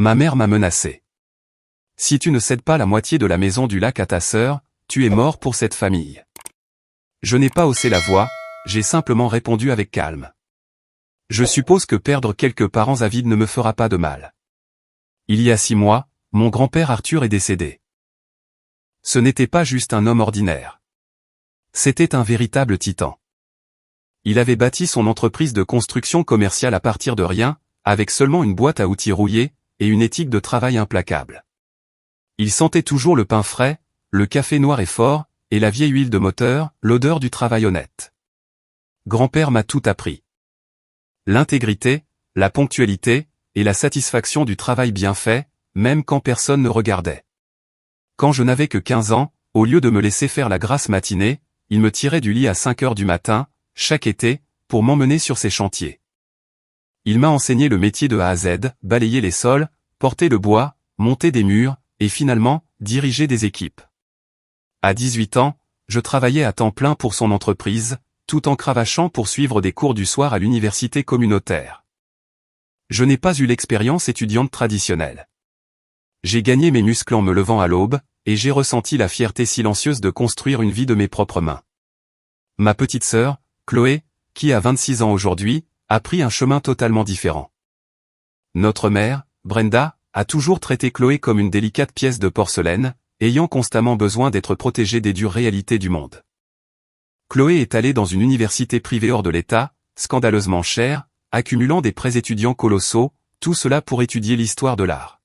Ma mère m'a menacé. Si tu ne cèdes pas la moitié de la maison du lac à ta sœur, tu es mort pour cette famille. Je n'ai pas haussé la voix, j'ai simplement répondu avec calme. Je suppose que perdre quelques parents avides ne me fera pas de mal. Il y a 6 mois, mon grand-père Arthur est décédé. Ce n'était pas juste un homme ordinaire. C'était un véritable titan. Il avait bâti son entreprise de construction commerciale à partir de rien, avec seulement une boîte à outils rouillée, et une éthique de travail implacable. Il sentait toujours le pain frais, le café noir et fort, et la vieille huile de moteur, l'odeur du travail honnête. Grand-père m'a tout appris. L'intégrité, la ponctualité, et la satisfaction du travail bien fait, même quand personne ne regardait. Quand je n'avais que 15 ans, au lieu de me laisser faire la grasse matinée, il me tirait du lit à 5 heures du matin, chaque été, pour m'emmener sur ses chantiers. Il m'a enseigné le métier de A à Z, balayer les sols, porter le bois, monter des murs, et finalement, diriger des équipes. À 18 ans, je travaillais à temps plein pour son entreprise, tout en cravachant pour suivre des cours du soir à l'université communautaire. Je n'ai pas eu l'expérience étudiante traditionnelle. J'ai gagné mes muscles en me levant à l'aube, et j'ai ressenti la fierté silencieuse de construire une vie de mes propres mains. Ma petite sœur, Chloé, qui a 26 ans aujourd'hui, a pris un chemin totalement différent. Notre mère, Brenda, a toujours traité Chloé comme une délicate pièce de porcelaine, ayant constamment besoin d'être protégée des dures réalités du monde. Chloé est allée dans une université privée hors de l'État, scandaleusement chère, accumulant des prêts étudiants colossaux, tout cela pour étudier l'histoire de l'art.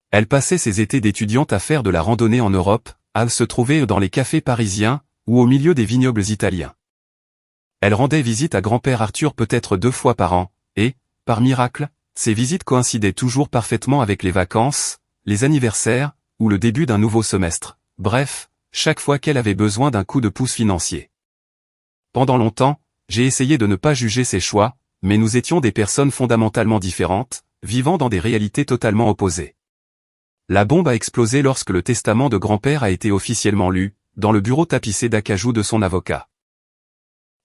Elle passait ses étés d'étudiante à faire de la randonnée en Europe, à se trouver dans les cafés parisiens, ou au milieu des vignobles italiens. Elle rendait visite à grand-père Arthur peut-être 2 fois par an, et, par miracle, ces visites coïncidaient toujours parfaitement avec les vacances, les anniversaires, ou le début d'un nouveau semestre, bref, chaque fois qu'elle avait besoin d'un coup de pouce financier. Pendant longtemps, j'ai essayé de ne pas juger ses choix, mais nous étions des personnes fondamentalement différentes, vivant dans des réalités totalement opposées. La bombe a explosé lorsque le testament de grand-père a été officiellement lu, dans le bureau tapissé d'acajou de son avocat.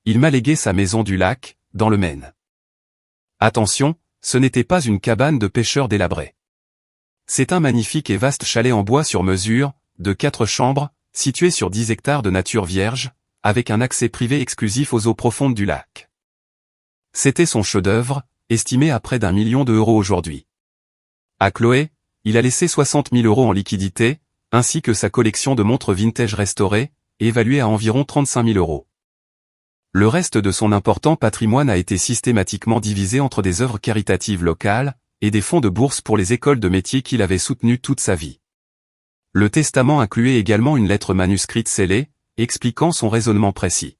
Il m'a légué sa maison du lac, dans le Maine. Attention, ce n'était pas une cabane de pêcheurs délabrée. C'est un magnifique et vaste chalet en bois sur mesure, de 4 chambres, situé sur 10 hectares de nature vierge, avec un accès privé exclusif aux eaux profondes du lac. C'était son chef-d'œuvre, estimé à près d'1 million d'euros aujourd'hui. À Chloé, il a laissé 60 000 euros en liquidité, ainsi que sa collection de montres vintage restaurées, évaluée à environ 35 000 euros. Le reste de son important patrimoine a été systématiquement divisé entre des œuvres caritatives locales, et des fonds de bourse pour les écoles de métiers qu'il avait soutenues toute sa vie. Le testament incluait également une lettre manuscrite scellée, expliquant son raisonnement précis.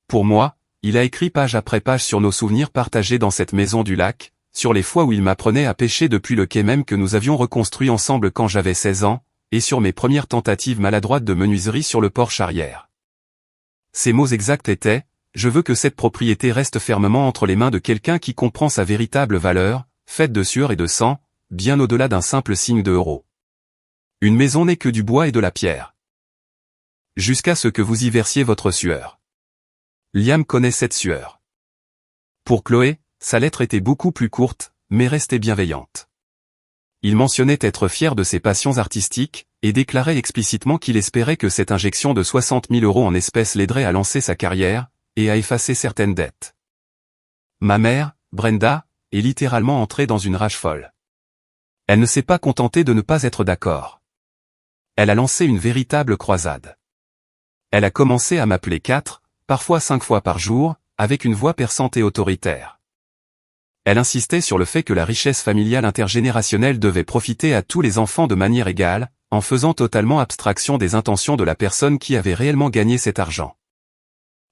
Pour moi, il a écrit page après page sur nos souvenirs partagés dans cette maison du lac, sur les fois où il m'apprenait à pêcher depuis le quai même que nous avions reconstruit ensemble quand j'avais 16 ans, et sur mes premières tentatives maladroites de menuiserie sur le porche arrière. Ses mots exacts étaient « Je veux que cette propriété reste fermement entre les mains de quelqu'un qui comprend sa véritable valeur, faite de sueur et de sang, bien au-delà d'un simple signe de euro. Une maison n'est que du bois et de la pierre. Jusqu'à ce que vous y versiez votre sueur. » Liam connaît cette sueur. Pour Chloé, sa lettre était beaucoup plus courte, mais restait bienveillante. Il mentionnait être fier de ses passions artistiques, et déclarait explicitement qu'il espérait que cette injection de 60 000 euros en espèces l'aiderait à lancer sa carrière, et à effacer certaines dettes. Ma mère, Brenda, est littéralement entrée dans une rage folle. Elle ne s'est pas contentée de ne pas être d'accord. Elle a lancé une véritable croisade. Elle a commencé à m'appeler 4, parfois 5 fois par jour, avec une voix perçante et autoritaire. Elle insistait sur le fait que la richesse familiale intergénérationnelle devait profiter à tous les enfants de manière égale, en faisant totalement abstraction des intentions de la personne qui avait réellement gagné cet argent.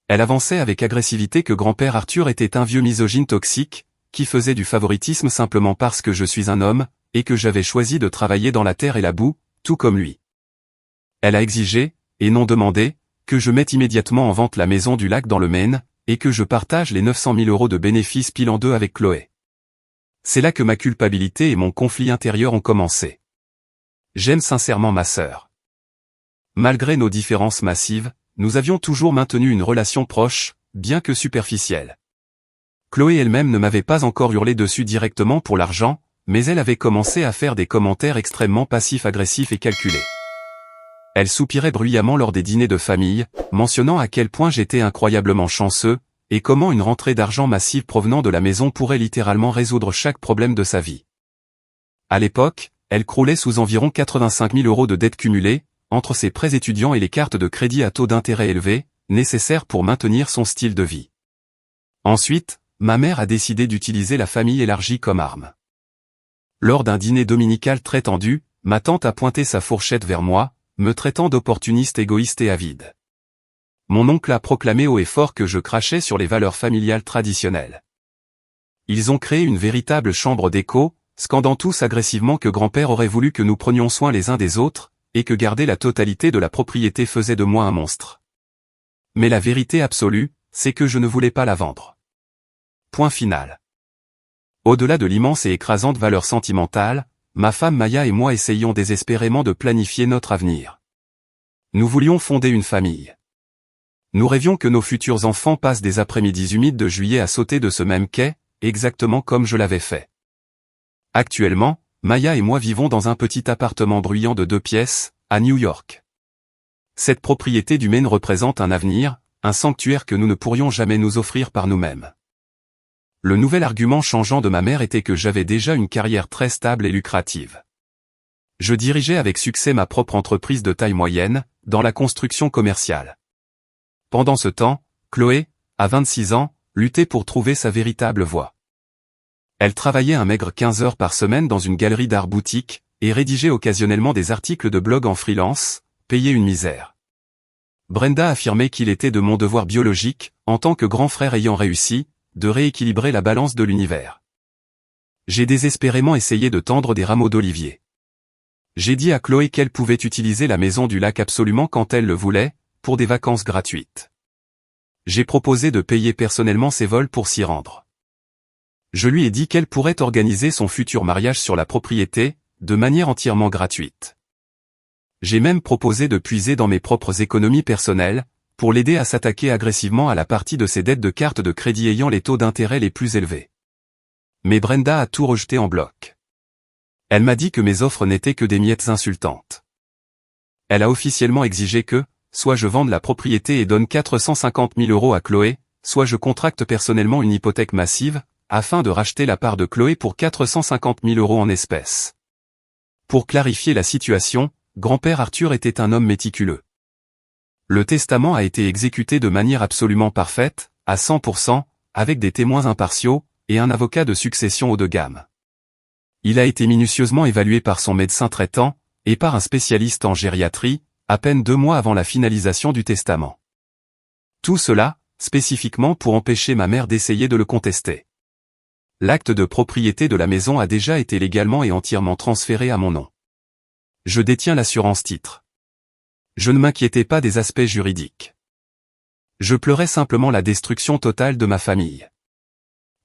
Elle avançait avec agressivité que grand-père Arthur était un vieux misogyne toxique, qui faisait du favoritisme simplement parce que je suis un homme, et que j'avais choisi de travailler dans la terre et la boue, tout comme lui. Elle a exigé, et non demandé, que je mette immédiatement en vente la maison du lac dans le Maine, et que je partage les 900 000 euros de bénéfices pile en deux avec Chloé. C'est là que ma culpabilité et mon conflit intérieur ont commencé. J'aime sincèrement ma sœur. Malgré nos différences massives, nous avions toujours maintenu une relation proche, bien que superficielle. Chloé elle-même ne m'avait pas encore hurlé dessus directement pour l'argent, mais elle avait commencé à faire des commentaires extrêmement passifs-agressifs et calculés. Elle soupirait bruyamment lors des dîners de famille, mentionnant à quel point j'étais incroyablement chanceux, et comment une rentrée d'argent massive provenant de la maison pourrait littéralement résoudre chaque problème de sa vie. À l'époque, elle croulait sous environ 85 000 € de dettes cumulées, entre ses prêts étudiants et les cartes de crédit à taux d'intérêt élevés, nécessaires pour maintenir son style de vie. Ensuite, ma mère a décidé d'utiliser la famille élargie comme arme. Lors d'un dîner dominical très tendu, ma tante a pointé sa fourchette vers moi, me traitant d'opportuniste égoïste et avide. Mon oncle a proclamé haut et fort que je crachais sur les valeurs familiales traditionnelles. Ils ont créé une véritable chambre d'écho, scandant tous agressivement que grand-père aurait voulu que nous prenions soin les uns des autres, et que garder la totalité de la propriété faisait de moi un monstre. Mais la vérité absolue, c'est que je ne voulais pas la vendre. Point final. Au-delà de l'immense et écrasante valeur sentimentale, ma femme Maya et moi essayions désespérément de planifier notre avenir. Nous voulions fonder une famille. Nous rêvions que nos futurs enfants passent des après-midi humides de juillet à sauter de ce même quai, exactement comme je l'avais fait. Actuellement, Maya et moi vivons dans un petit appartement bruyant de 2 pièces, à New York. Cette propriété du Maine représente un avenir, un sanctuaire que nous ne pourrions jamais nous offrir par nous-mêmes. Le nouvel argument changeant de ma mère était que j'avais déjà une carrière très stable et lucrative. Je dirigeais avec succès ma propre entreprise de taille moyenne, dans la construction commerciale. Pendant ce temps, Chloé, à 26 ans, luttait pour trouver sa véritable voie. Elle travaillait un maigre 15 heures par semaine dans une galerie d'art boutique, et rédigeait occasionnellement des articles de blog en freelance, payée une misère. Brenda affirmait qu'il était de mon devoir biologique, en tant que grand frère ayant réussi, de rééquilibrer la balance de l'univers. J'ai désespérément essayé de tendre des rameaux d'olivier. J'ai dit à Chloé qu'elle pouvait utiliser la maison du lac absolument quand elle le voulait, pour des vacances gratuites. J'ai proposé de payer personnellement ses vols pour s'y rendre. Je lui ai dit qu'elle pourrait organiser son futur mariage sur la propriété, de manière entièrement gratuite. J'ai même proposé de puiser dans mes propres économies personnelles, pour l'aider à s'attaquer agressivement à la partie de ses dettes de cartes de crédit ayant les taux d'intérêt les plus élevés. Mais Brenda a tout rejeté en bloc. Elle m'a dit que mes offres n'étaient que des miettes insultantes. Elle a officiellement exigé que, soit je vende la propriété et donne 450 000 € à Chloé, soit je contracte personnellement une hypothèque massive, afin de racheter la part de Chloé pour 450 000 € en espèces. Pour clarifier la situation, grand-père Arthur était un homme méticuleux. Le testament a été exécuté de manière absolument parfaite, à 100%, avec des témoins impartiaux, et un avocat de succession haut de gamme. Il a été minutieusement évalué par son médecin traitant, et par un spécialiste en gériatrie, à peine 2 mois avant la finalisation du testament. Tout cela, spécifiquement pour empêcher ma mère d'essayer de le contester. L'acte de propriété de la maison a déjà été légalement et entièrement transféré à mon nom. Je détiens l'assurance titre. Je ne m'inquiétais pas des aspects juridiques. Je pleurais simplement la destruction totale de ma famille.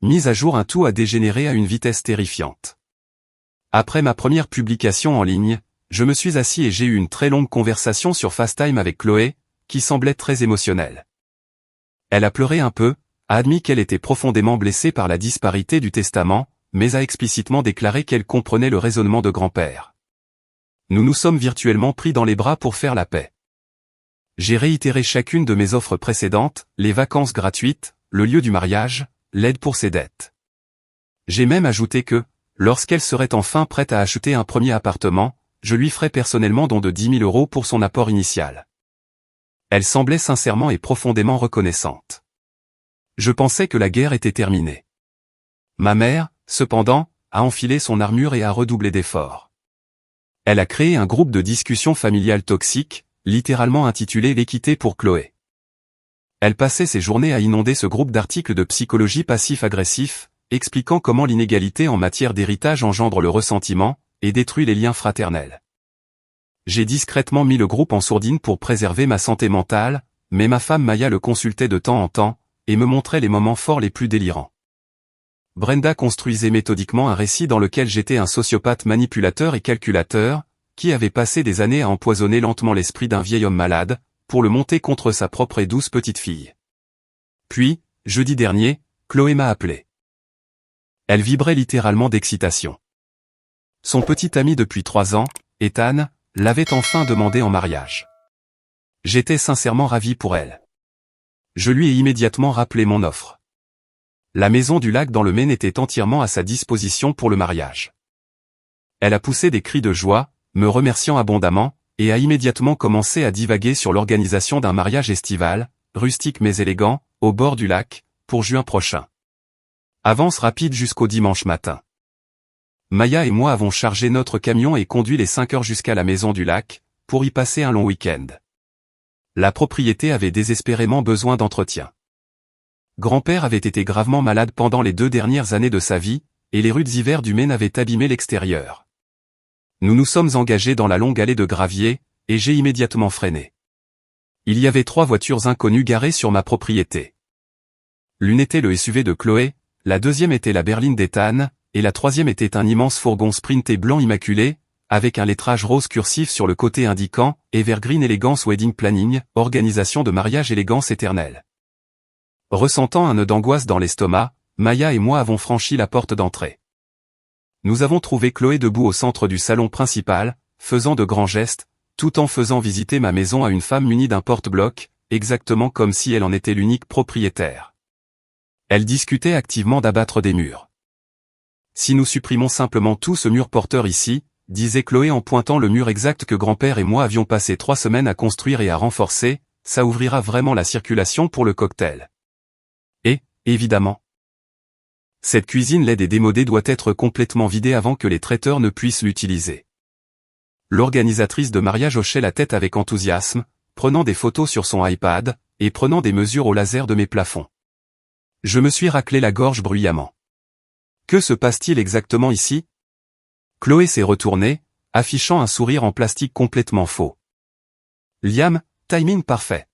Mise à jour, un tout a dégénéré à une vitesse terrifiante. Après ma première publication en ligne, je me suis assis et j'ai eu une très longue conversation sur FaceTime avec Chloé, qui semblait très émotionnelle. Elle a pleuré un peu, a admis qu'elle était profondément blessée par la disparité du testament, mais a explicitement déclaré qu'elle comprenait le raisonnement de grand-père. Nous nous sommes virtuellement pris dans les bras pour faire la paix. J'ai réitéré chacune de mes offres précédentes, les vacances gratuites, le lieu du mariage, l'aide pour ses dettes. J'ai même ajouté que, lorsqu'elle serait enfin prête à acheter un premier appartement, je lui ferais personnellement don de 10 000 € pour son apport initial. Elle semblait sincèrement et profondément reconnaissante. Je pensais que la guerre était terminée. Ma mère, cependant, a enfilé son armure et a redoublé d'efforts. Elle a créé un groupe de discussion familiale toxique, littéralement intitulé L'équité pour Chloé. Elle passait ses journées à inonder ce groupe d'articles de psychologie passif-agressif, expliquant comment l'inégalité en matière d'héritage engendre le ressentiment, et détruit les liens fraternels. J'ai discrètement mis le groupe en sourdine pour préserver ma santé mentale, mais ma femme Maya le consultait de temps en temps, et me montrait les moments forts les plus délirants. Brenda construisait méthodiquement un récit dans lequel j'étais un sociopathe manipulateur et calculateur, qui avait passé des années à empoisonner lentement l'esprit d'un vieil homme malade, pour le monter contre sa propre et douce petite fille. Puis, jeudi dernier, Chloé m'a appelé. Elle vibrait littéralement d'excitation. Son petit ami depuis 3 ans, Ethan, l'avait enfin demandé en mariage. J'étais sincèrement ravi pour elle. Je lui ai immédiatement rappelé mon offre. La maison du lac dans le Maine était entièrement à sa disposition pour le mariage. Elle a poussé des cris de joie, me remerciant abondamment, et a immédiatement commencé à divaguer sur l'organisation d'un mariage estival, rustique mais élégant, au bord du lac, pour juin prochain. Avance rapide jusqu'au dimanche matin. Maya et moi avons chargé notre camion et conduit les 5 heures jusqu'à la maison du lac, pour y passer un long week-end. La propriété avait désespérément besoin d'entretien. Grand-père avait été gravement malade pendant les 2 dernières années de sa vie, et les rudes hivers du Maine avaient abîmé l'extérieur. Nous nous sommes engagés dans la longue allée de gravier, et j'ai immédiatement freiné. Il y avait 3 voitures inconnues garées sur ma propriété. L'une était le SUV de Chloé, la deuxième était la berline d'Ethan, et la troisième était un immense fourgon sprinté blanc immaculé, avec un lettrage rose cursif sur le côté indiquant « Evergreen Elegance Wedding Planning, organisation de mariage élégance éternelle ». Ressentant un nœud d'angoisse dans l'estomac, Maya et moi avons franchi la porte d'entrée. Nous avons trouvé Chloé debout au centre du salon principal, faisant de grands gestes, tout en faisant visiter ma maison à une femme munie d'un porte-bloc, exactement comme si elle en était l'unique propriétaire. Elle discutait activement d'abattre des murs. Si nous supprimons simplement tout ce mur porteur ici, disait Chloé en pointant le mur exact que grand-père et moi avions passé 3 semaines à construire et à renforcer, ça ouvrira vraiment la circulation pour le cocktail. Et, évidemment, cette cuisine laide et démodée doit être complètement vidée avant que les traiteurs ne puissent l'utiliser. L'organisatrice de mariage hochait la tête avec enthousiasme, prenant des photos sur son iPad, et prenant des mesures au laser de mes plafonds. Je me suis raclé la gorge bruyamment. Que se passe-t-il exactement ici? Chloé s'est retournée, affichant un sourire en plastique complètement faux. Liam, timing parfait.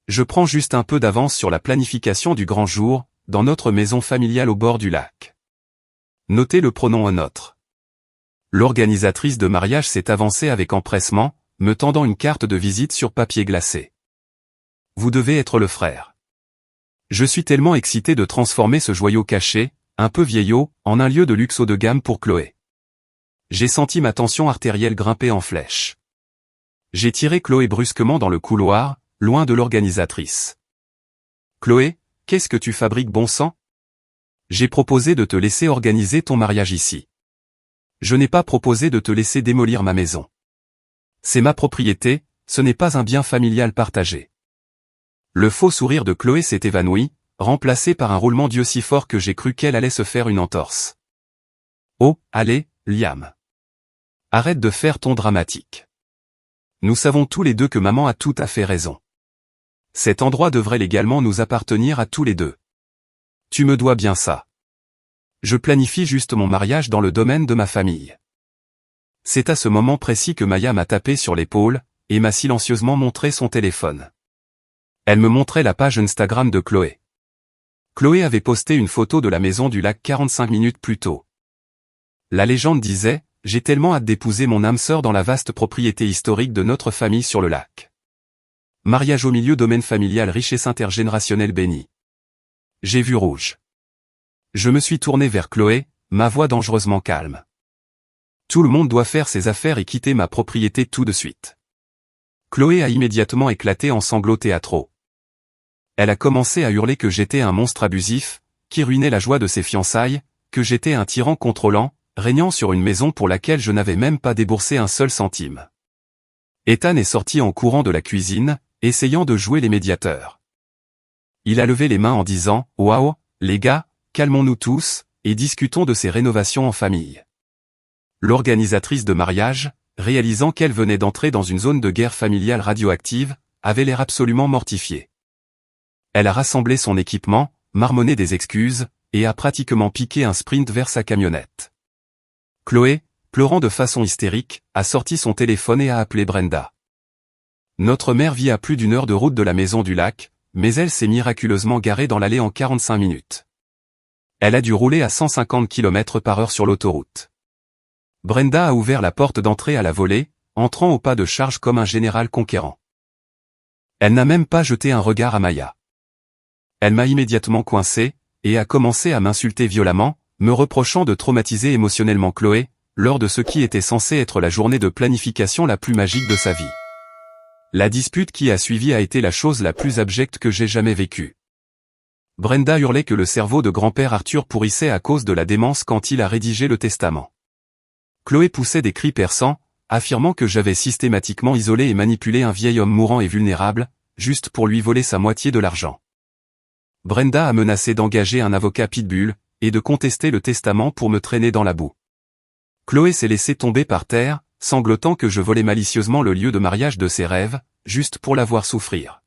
Je prends juste un peu d'avance sur la planification du grand jour, dans notre maison familiale au bord du lac. Notez le pronom un autre. L'organisatrice de mariage s'est avancée avec empressement, me tendant une carte de visite sur papier glacé. Vous devez être le frère. Je suis tellement excité de transformer ce joyau caché, un peu vieillot, en un lieu de luxe haut de gamme pour Chloé. J'ai senti ma tension artérielle grimper en flèche. J'ai tiré Chloé brusquement dans le couloir, loin de l'organisatrice. Chloé, qu'est-ce que tu fabriques bon sang? J'ai proposé de te laisser organiser ton mariage ici. Je n'ai pas proposé de te laisser démolir ma maison. C'est ma propriété, ce n'est pas un bien familial partagé. Le faux sourire de Chloé s'est évanoui, remplacé par un roulement d'yeux si fort que j'ai cru qu'elle allait se faire une entorse. Oh, allez, Liam. Arrête de faire ton dramatique. Nous savons tous les deux que maman a tout à fait raison. Cet endroit devrait légalement nous appartenir à tous les deux. Tu me dois bien ça. Je planifie juste mon mariage dans le domaine de ma famille. C'est à ce moment précis que Maya m'a tapé sur l'épaule, et m'a silencieusement montré son téléphone. Elle me montrait la page Instagram de Chloé. Chloé avait posté une photo de la maison du lac 45 minutes plus tôt. La légende disait, « J'ai tellement hâte d'épouser mon âme sœur dans la vaste propriété historique de notre famille sur le lac. » Mariage au milieu, domaine familial, richesse intergénérationnelle bénie. J'ai vu rouge. Je me suis tourné vers Chloé, ma voix dangereusement calme. Tout le monde doit faire ses affaires et quitter ma propriété tout de suite. Chloé a immédiatement éclaté en sanglots théâtraux. Elle a commencé à hurler que j'étais un monstre abusif, qui ruinait la joie de ses fiançailles, que j'étais un tyran contrôlant, régnant sur une maison pour laquelle je n'avais même pas déboursé un seul centime. Ethan est sorti en courant de la cuisine, essayant de jouer les médiateurs. Il a levé les mains en disant « Waouh, les gars, calmons-nous tous, et discutons de ces rénovations en famille. » L'organisatrice de mariage, réalisant qu'elle venait d'entrer dans une zone de guerre familiale radioactive, avait l'air absolument mortifiée. Elle a rassemblé son équipement, marmonné des excuses, et a pratiquement piqué un sprint vers sa camionnette. Chloé, pleurant de façon hystérique, a sorti son téléphone et a appelé Brenda. Notre mère vit à plus d'1 heure de route de la maison du lac, mais elle s'est miraculeusement garée dans l'allée en 45 minutes. Elle a dû rouler à 150 km/h sur l'autoroute. Brenda a ouvert la porte d'entrée à la volée, entrant au pas de charge comme un général conquérant. Elle n'a même pas jeté un regard à Maya. Elle m'a immédiatement coincé, et a commencé à m'insulter violemment, me reprochant de traumatiser émotionnellement Chloé, lors de ce qui était censé être la journée de planification la plus magique de sa vie. La dispute qui a suivi a été la chose la plus abjecte que j'ai jamais vécue. Brenda hurlait que le cerveau de grand-père Arthur pourrissait à cause de la démence quand il a rédigé le testament. Chloé poussait des cris perçants, affirmant que j'avais systématiquement isolé et manipulé un vieil homme mourant et vulnérable, juste pour lui voler sa moitié de l'argent. Brenda a menacé d'engager un avocat pitbull, et de contester le testament pour me traîner dans la boue. Chloé s'est laissée tomber par terre, sanglotant que je volais malicieusement le lieu de mariage de ses rêves, juste pour la voir souffrir.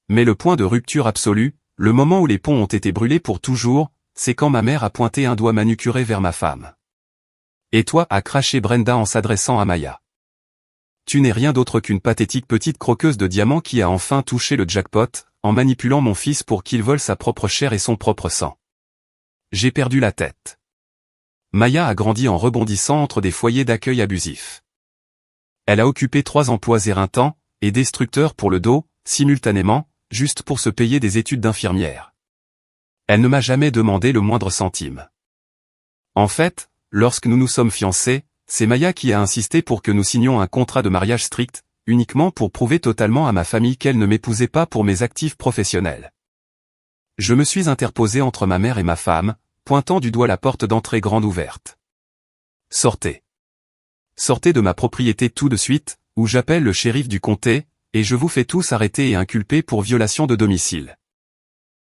Mais le point de rupture absolue, le moment où les ponts ont été brûlés pour toujours, c'est quand ma mère a pointé un doigt manucuré vers ma femme. « Et toi » a craché Brenda en s'adressant à Maya. « Tu n'es rien d'autre qu'une pathétique petite croqueuse de diamants qui a enfin touché le jackpot, en manipulant mon fils pour qu'il vole sa propre chair et son propre sang. » J'ai perdu la tête. Maya a grandi en rebondissant entre des foyers d'accueil abusifs. Elle a occupé 3 emplois éreintants et destructeurs pour le dos, simultanément, juste pour se payer des études d'infirmière. Elle ne m'a jamais demandé le moindre centime. En fait, lorsque nous nous sommes fiancés, c'est Maya qui a insisté pour que nous signions un contrat de mariage strict, uniquement pour prouver totalement à ma famille qu'elle ne m'épousait pas pour mes actifs professionnels. Je me suis interposé entre ma mère et ma femme, pointant du doigt la porte d'entrée grande ouverte. « Sortez. Sortez de ma propriété tout de suite, ou j'appelle le shérif du comté, et je vous fais tous arrêter et inculper pour violation de domicile. »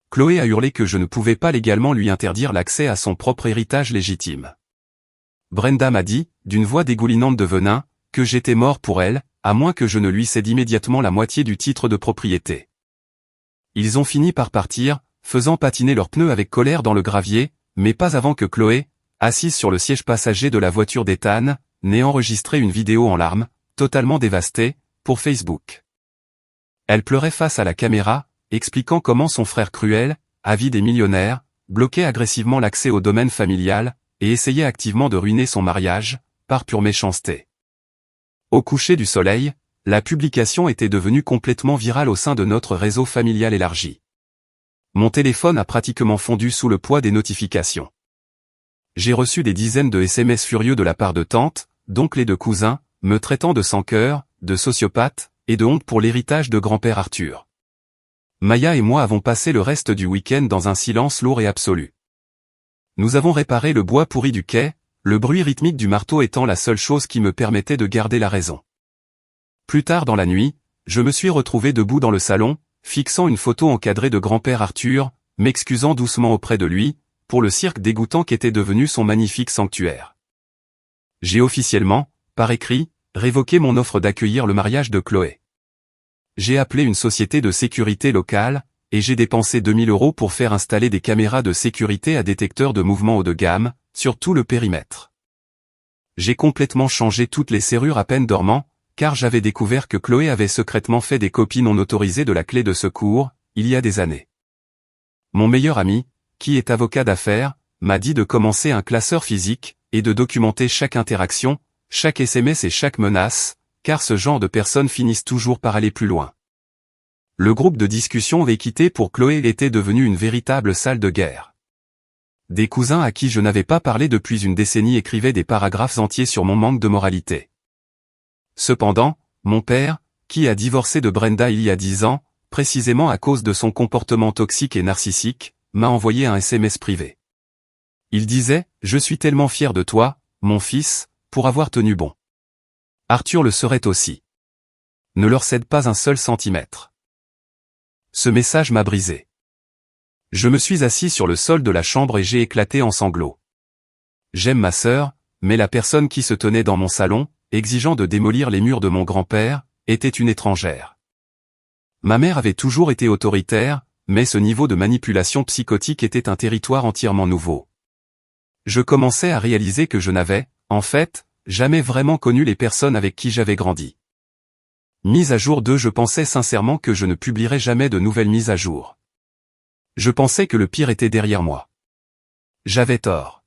Chloé a hurlé que je ne pouvais pas légalement lui interdire l'accès à son propre héritage légitime. Brenda m'a dit, d'une voix dégoulinante de venin, que j'étais mort pour elle, à moins que je ne lui cède immédiatement la moitié du titre de propriété. Ils ont fini par partir, faisant patiner leurs pneus avec colère dans le gravier, mais pas avant que Chloé, assise sur le siège passager de la voiture d'Ethan, n'ait enregistré une vidéo en larmes, totalement dévastée, pour Facebook. Elle pleurait face à la caméra, expliquant comment son frère cruel, avide et millionnaire, bloquait agressivement l'accès au domaine familial, et essayait activement de ruiner son mariage, par pure méchanceté. Au coucher du soleil, la publication était devenue complètement virale au sein de notre réseau familial élargi. Mon téléphone a pratiquement fondu sous le poids des notifications. J'ai reçu des dizaines de SMS furieux de la part de tantes, d'oncles et de cousins, me traitant de sans-cœur, de sociopathe, et de honte pour l'héritage de grand-père Arthur. Maya et moi avons passé le reste du week-end dans un silence lourd et absolu. Nous avons réparé le bois pourri du quai, le bruit rythmique du marteau étant la seule chose qui me permettait de garder la raison. Plus tard dans la nuit, je me suis retrouvé debout dans le salon, fixant une photo encadrée de grand-père Arthur, m'excusant doucement auprès de lui, pour le cirque dégoûtant qu'était devenu son magnifique sanctuaire. J'ai officiellement, par écrit, révoqué mon offre d'accueillir le mariage de Chloé. J'ai appelé une société de sécurité locale, et j'ai dépensé 2000 € pour faire installer des caméras de sécurité à détecteur de mouvement haut de gamme, sur tout le périmètre. J'ai complètement changé toutes les serrures à peine dormant, car j'avais découvert que Chloé avait secrètement fait des copies non autorisées de la clé de secours, il y a des années. Mon meilleur ami, qui est avocat d'affaires, m'a dit de commencer un classeur physique, et de documenter chaque interaction, chaque SMS et chaque menace, car ce genre de personnes finissent toujours par aller plus loin. Le groupe de discussion avait quitté pour Chloé était devenu une véritable salle de guerre. Des cousins à qui je n'avais pas parlé depuis une décennie écrivaient des paragraphes entiers sur mon manque de moralité. Cependant, mon père, qui a divorcé de Brenda il y a 10 ans, précisément à cause de son comportement toxique et narcissique, m'a envoyé un SMS privé. Il disait « Je suis tellement fier de toi, mon fils, pour avoir tenu bon. Arthur le serait aussi. Ne leur cède pas un seul centimètre. » Ce message m'a brisé. Je me suis assis sur le sol de la chambre et j'ai éclaté en sanglots. J'aime ma sœur, mais la personne qui se tenait dans mon salon, exigeant de démolir les murs de mon grand-père, était une étrangère. Ma mère avait toujours été autoritaire, mais ce niveau de manipulation psychotique était un territoire entièrement nouveau. Je commençais à réaliser que je n'avais, en fait, jamais vraiment connu les personnes avec qui j'avais grandi. Mise à jour 2. Je pensais sincèrement que je ne publierais jamais de nouvelles mises à jour. Je pensais que le pire était derrière moi. J'avais tort.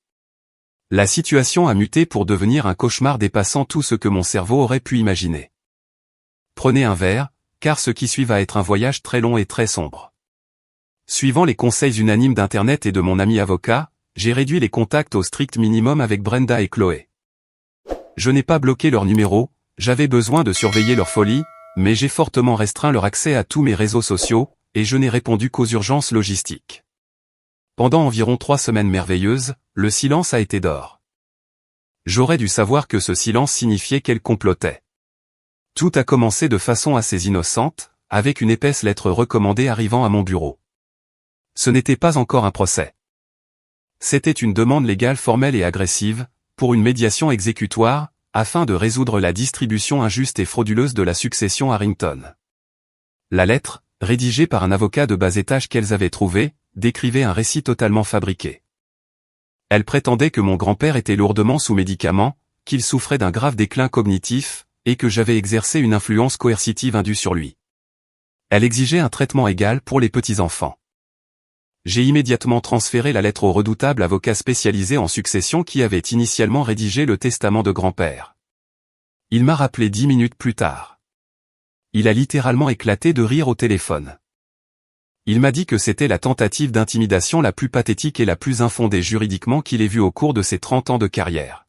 La situation a muté pour devenir un cauchemar dépassant tout ce que mon cerveau aurait pu imaginer. Prenez un verre, car ce qui suit va être un voyage très long et très sombre. Suivant les conseils unanimes d'Internet et de mon ami avocat, j'ai réduit les contacts au strict minimum avec Brenda et Chloé. Je n'ai pas bloqué leur numéro, j'avais besoin de surveiller leur folie, mais j'ai fortement restreint leur accès à tous mes réseaux sociaux, et je n'ai répondu qu'aux urgences logistiques. Pendant environ 3 semaines merveilleuses, le silence a été d'or. J'aurais dû savoir que ce silence signifiait qu'elle complotait. Tout a commencé de façon assez innocente, avec une épaisse lettre recommandée arrivant à mon bureau. Ce n'était pas encore un procès. C'était une demande légale formelle et agressive, pour une médiation exécutoire, afin de résoudre la distribution injuste et frauduleuse de la succession Harrington. La lettre, rédigée par un avocat de bas étage qu'elles avaient trouvé, décrivait un récit totalement fabriqué. Elle prétendait que mon grand-père était lourdement sous médicaments, qu'il souffrait d'un grave déclin cognitif, et que j'avais exercé une influence coercitive indue sur lui. Elle exigeait un traitement égal pour les petits-enfants. J'ai immédiatement transféré la lettre au redoutable avocat spécialisé en succession qui avait initialement rédigé le testament de grand-père. Il m'a rappelé 10 minutes plus tard. Il a littéralement éclaté de rire au téléphone. Il m'a dit que c'était la tentative d'intimidation la plus pathétique et la plus infondée juridiquement qu'il ait vue au cours de ses 30 ans de carrière.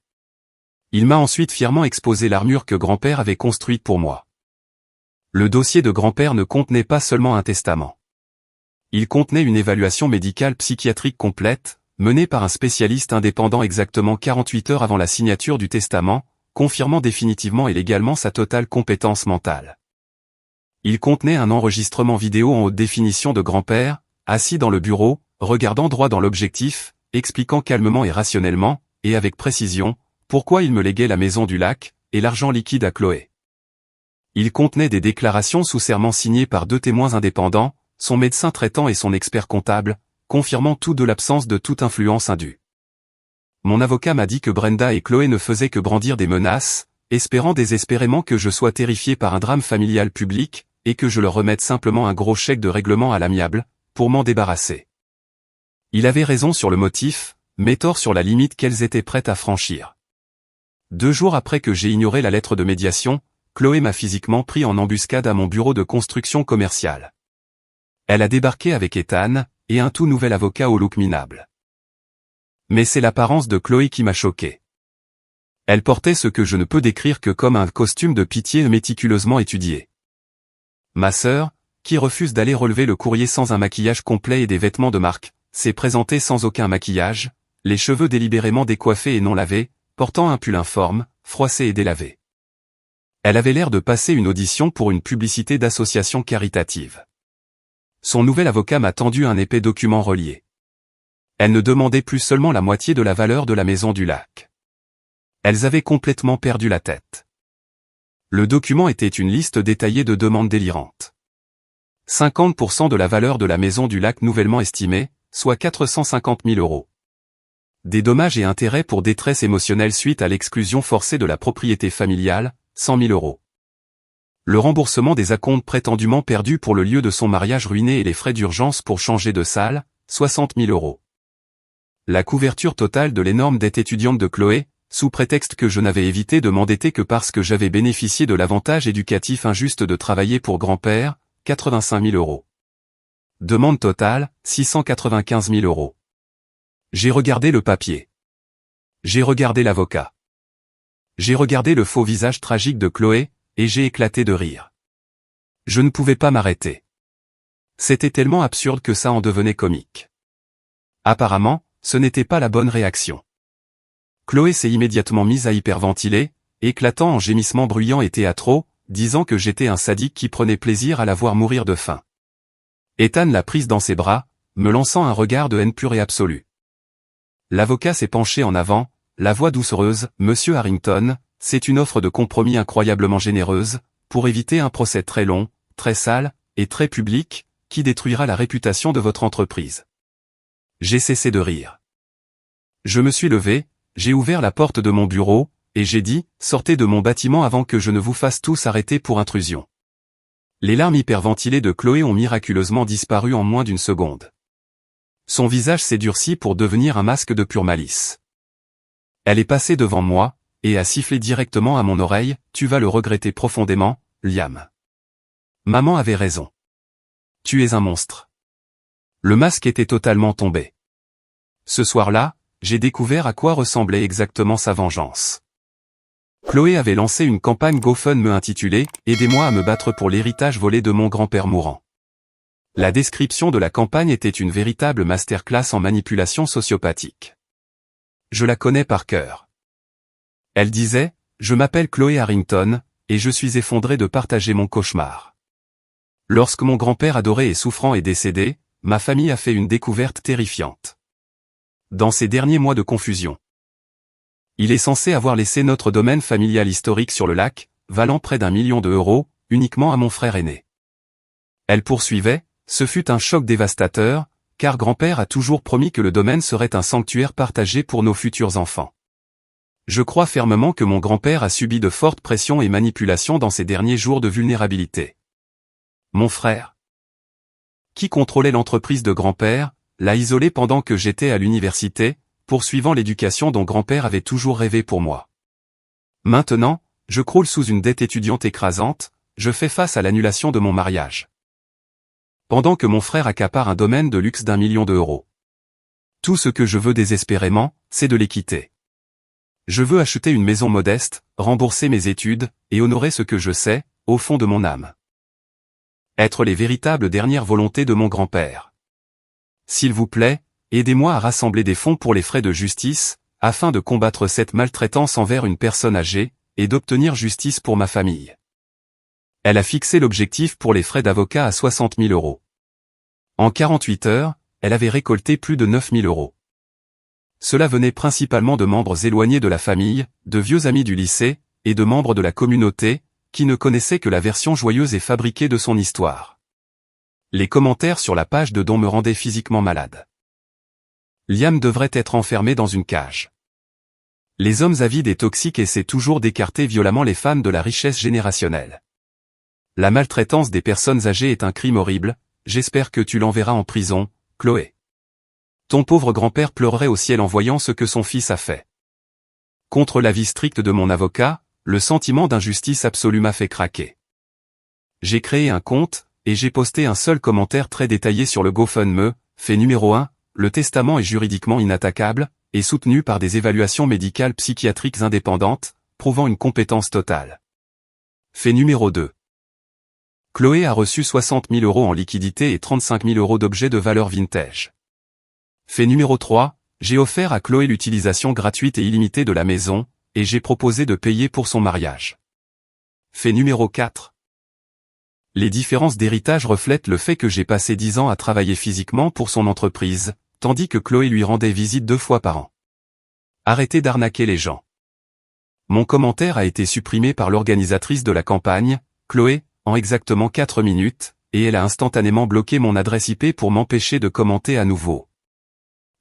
Il m'a ensuite fièrement exposé l'armure que grand-père avait construite pour moi. Le dossier de grand-père ne contenait pas seulement un testament. Il contenait une évaluation médicale psychiatrique complète, menée par un spécialiste indépendant exactement 48 heures avant la signature du testament, confirmant définitivement et légalement sa totale compétence mentale. Il contenait un enregistrement vidéo en haute définition de grand-père, assis dans le bureau, regardant droit dans l'objectif, expliquant calmement et rationnellement, et avec précision, pourquoi il me léguait la maison du lac, et l'argent liquide à Chloé. Il contenait des déclarations sous serment signées par 2 témoins indépendants, son médecin traitant et son expert comptable, confirmant tout de l'absence de toute influence indue. Mon avocat m'a dit que Brenda et Chloé ne faisaient que brandir des menaces, espérant désespérément que je sois terrifié par un drame familial public, et que je leur remette simplement un gros chèque de règlement à l'amiable, pour m'en débarrasser. Il avait raison sur le motif, mais tort sur la limite qu'elles étaient prêtes à franchir. 2 jours après que j'ai ignoré la lettre de médiation, Chloé m'a physiquement pris en embuscade à mon bureau de construction commerciale. Elle a débarqué avec Ethan, et un tout nouvel avocat au look minable. Mais c'est l'apparence de Chloé qui m'a choqué. Elle portait ce que je ne peux décrire que comme un costume de pitié méticuleusement étudié. Ma sœur, qui refuse d'aller relever le courrier sans un maquillage complet et des vêtements de marque, s'est présentée sans aucun maquillage, les cheveux délibérément décoiffés et non lavés, portant un pull informe, froissé et délavé. Elle avait l'air de passer une audition pour une publicité d'association caritative. Son nouvel avocat m'a tendu un épais document relié. Elle ne demandait plus seulement la moitié de la valeur de la maison du lac. Elles avaient complètement perdu la tête. Le document était une liste détaillée de demandes délirantes. 50% de la valeur de la maison du lac nouvellement estimée, soit 450 000 €. Des dommages et intérêts pour détresse émotionnelle suite à l'exclusion forcée de la propriété familiale, 100 000 €. Le remboursement des acomptes prétendument perdus pour le lieu de son mariage ruiné et les frais d'urgence pour changer de salle, 60 000 €. La couverture totale de l'énorme dette étudiante de Chloé, sous prétexte que je n'avais évité de m'endetter que parce que j'avais bénéficié de l'avantage éducatif injuste de travailler pour grand-père, 85 000 €. Demande totale, 695 000 €. J'ai regardé le papier. J'ai regardé l'avocat. J'ai regardé le faux visage tragique de Chloé, et j'ai éclaté de rire. Je ne pouvais pas m'arrêter. C'était tellement absurde que ça en devenait comique. Apparemment, ce n'était pas la bonne réaction. Chloé s'est immédiatement mise à hyperventiler, éclatant en gémissements bruyants et théâtraux, disant que j'étais un sadique qui prenait plaisir à la voir mourir de faim. Ethan l'a prise dans ses bras, me lançant un regard de haine pure et absolue. L'avocat s'est penché en avant, la voix doucereuse, « Monsieur Harrington, c'est une offre de compromis incroyablement généreuse, pour éviter un procès très long, très sale, et très public, qui détruira la réputation de votre entreprise. » J'ai cessé de rire. Je me suis levé, j'ai ouvert la porte de mon bureau, et j'ai dit, « Sortez de mon bâtiment avant que je ne vous fasse tous arrêter pour intrusion. » Les larmes hyperventilées de Chloé ont miraculeusement disparu en moins d'une seconde. Son visage s'est durci pour devenir un masque de pure malice. Elle est passée devant moi, et a sifflé directement à mon oreille, « Tu vas le regretter profondément, Liam. Maman avait raison. Tu es un monstre. » Le masque était totalement tombé. Ce soir-là, j'ai découvert à quoi ressemblait exactement sa vengeance. Chloé avait lancé une campagne GoFundMe intitulée « Aidez-moi à me battre pour l'héritage volé de mon grand-père mourant ». La description de la campagne était une véritable masterclass en manipulation sociopathique. Je la connais par cœur. Elle disait « Je m'appelle Chloé Harrington, et je suis effondrée de partager mon cauchemar. Lorsque mon grand-père adoré et souffrant est décédé, ma famille a fait une découverte terrifiante. Dans ces derniers mois de confusion, il est censé avoir laissé notre domaine familial historique sur le lac, valant près d'1 million d'euros, uniquement à mon frère aîné. » Elle poursuivait, ce fut un choc dévastateur, car grand-père a toujours promis que le domaine serait un sanctuaire partagé pour nos futurs enfants. Je crois fermement que mon grand-père a subi de fortes pressions et manipulations dans ses derniers jours de vulnérabilité. Mon frère, qui contrôlait l'entreprise de grand-père, l'a isolé pendant que j'étais à l'université, poursuivant l'éducation dont grand-père avait toujours rêvé pour moi. Maintenant, je croule sous une dette étudiante écrasante, je fais face à l'annulation de mon mariage. Pendant que mon frère accapare un domaine de luxe d'1 million d'euros. Tout ce que je veux désespérément, c'est de les quitter. Je veux acheter une maison modeste, rembourser mes études, et honorer ce que je sais, au fond de mon âme. Être les véritables dernières volontés de mon grand-père. S'il vous plaît, aidez-moi à rassembler des fonds pour les frais de justice, afin de combattre cette maltraitance envers une personne âgée, et d'obtenir justice pour ma famille. Elle a fixé l'objectif pour les frais d'avocat à 60 000 euros. En 48 heures, elle avait récolté plus de 9 000 euros. Cela venait principalement de membres éloignés de la famille, de vieux amis du lycée, et de membres de la communauté, qui ne connaissaient que la version joyeuse et fabriquée de son histoire. Les commentaires sur la page de dons me rendaient physiquement malade. Liam devrait être enfermé dans une cage. Les hommes avides et toxiques essaient toujours d'écarter violemment les femmes de la richesse générationnelle. La maltraitance des personnes âgées est un crime horrible, j'espère que tu l'enverras en prison, Chloé. Ton pauvre grand-père pleurerait au ciel en voyant ce que son fils a fait. Contre l'avis strict de mon avocat, le sentiment d'injustice absolue m'a fait craquer. J'ai créé un compte, et j'ai posté un seul commentaire très détaillé sur le GoFundMe, fait numéro 1, le testament est juridiquement inattaquable, et soutenu par des évaluations médicales psychiatriques indépendantes, prouvant une compétence totale. Fait numéro 2. Chloé a reçu 60 000 euros en liquidité et 35 000 euros d'objets de valeur vintage. Fait numéro 3, j'ai offert à Chloé l'utilisation gratuite et illimitée de la maison, et j'ai proposé de payer pour son mariage. Fait numéro 4. Les différences d'héritage reflètent le fait que j'ai passé 10 ans à travailler physiquement pour son entreprise, tandis que Chloé lui rendait visite 2 fois par an. Arrêtez d'arnaquer les gens. Mon commentaire a été supprimé par l'organisatrice de la campagne, Chloé, en exactement 4 minutes, et elle a instantanément bloqué mon adresse IP pour m'empêcher de commenter à nouveau.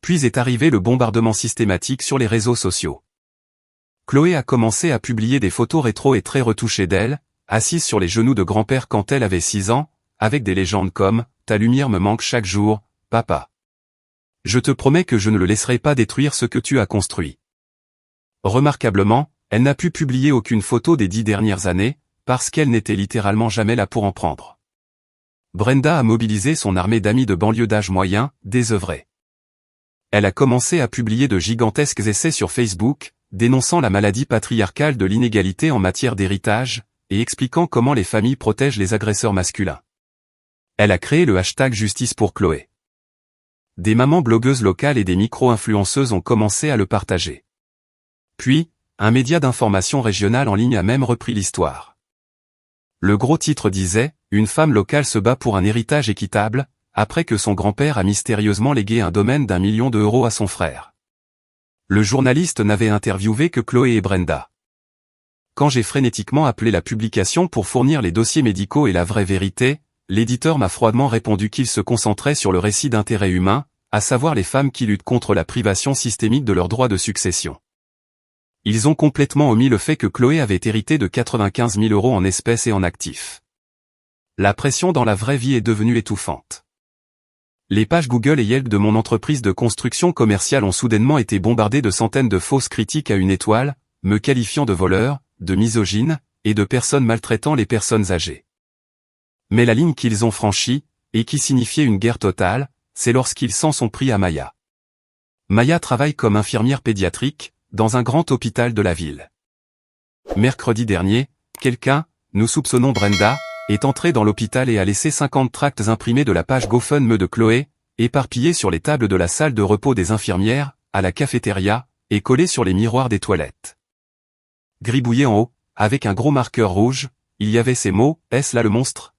Puis est arrivé le bombardement systématique sur les réseaux sociaux. Chloé a commencé à publier des photos rétro et très retouchées d'elle, assise sur les genoux de grand-père quand elle avait 6 ans, avec des légendes comme « Ta lumière me manque chaque jour, papa. Je te promets que je ne le laisserai pas détruire ce que tu as construit. » Remarquablement, elle n'a pu publier aucune photo des 10 dernières années, parce qu'elle n'était littéralement jamais là pour en prendre. Brenda a mobilisé son armée d'amis de banlieue d'âge moyen, désœuvrés. Elle a commencé à publier de gigantesques essais sur Facebook, dénonçant la maladie patriarcale de l'inégalité en matière d'héritage, et expliquant comment les familles protègent les agresseurs masculins. Elle a créé le hashtag Justice pour Chloé. Des mamans blogueuses locales et des micro-influenceuses ont commencé à le partager. Puis, un média d'information régional en ligne a même repris l'histoire. Le gros titre disait « Une femme locale se bat pour un héritage équitable », après que son grand-père a mystérieusement légué un domaine d'1 million d'euros à son frère. Le journaliste n'avait interviewé que Chloé et Brenda. Quand j'ai frénétiquement appelé la publication pour fournir les dossiers médicaux et la vraie vérité, l'éditeur m'a froidement répondu qu'il se concentrait sur le récit d'intérêt humain, à savoir les femmes qui luttent contre la privation systémique de leurs droits de succession. Ils ont complètement omis le fait que Chloé avait hérité de 95 000 euros en espèces et en actifs. La pression dans la vraie vie est devenue étouffante. Les pages Google et Yelp de mon entreprise de construction commerciale ont soudainement été bombardées de centaines de fausses critiques à une étoile, me qualifiant de voleur, de misogyne, et de personnes maltraitant les personnes âgées. Mais la ligne qu'ils ont franchie, et qui signifiait une guerre totale, c'est lorsqu'ils s'en sont pris à Maya. Maya travaille comme infirmière pédiatrique, dans un grand hôpital de la ville. Mercredi dernier, quelqu'un, nous soupçonnons Brenda, est entré dans l'hôpital et a laissé 50 tracts imprimés de la page GoFundMe de Chloé, éparpillés sur les tables de la salle de repos des infirmières, à la cafétéria, et collés sur les miroirs des toilettes. Gribouillés en haut, avec un gros marqueur rouge, il y avait ces mots, « Est-ce là le monstre ?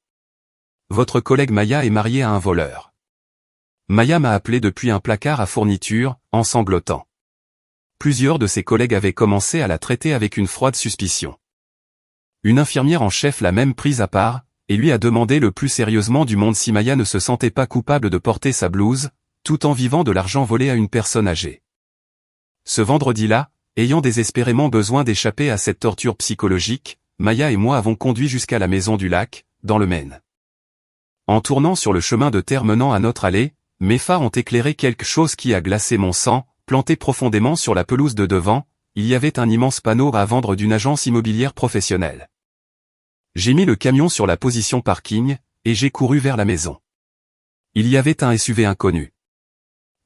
Votre collègue Maya est mariée à un voleur. » Maya m'a appelé depuis un placard à fournitures, en sanglotant. Plusieurs de ses collègues avaient commencé à la traiter avec une froide suspicion. Une infirmière en chef l'a même prise à part, et lui a demandé le plus sérieusement du monde si Maya ne se sentait pas coupable de porter sa blouse, tout en vivant de l'argent volé à une personne âgée. Ce vendredi-là, ayant désespérément besoin d'échapper à cette torture psychologique, Maya et moi avons conduit jusqu'à la maison du lac, dans le Maine. En tournant sur le chemin de terre menant à notre allée, mes phares ont éclairé quelque chose qui a glacé mon sang. Planté profondément sur la pelouse de devant, il y avait un immense panneau à vendre d'une agence immobilière professionnelle. J'ai mis le camion sur la position parking, et j'ai couru vers la maison. Il y avait un SUV inconnu.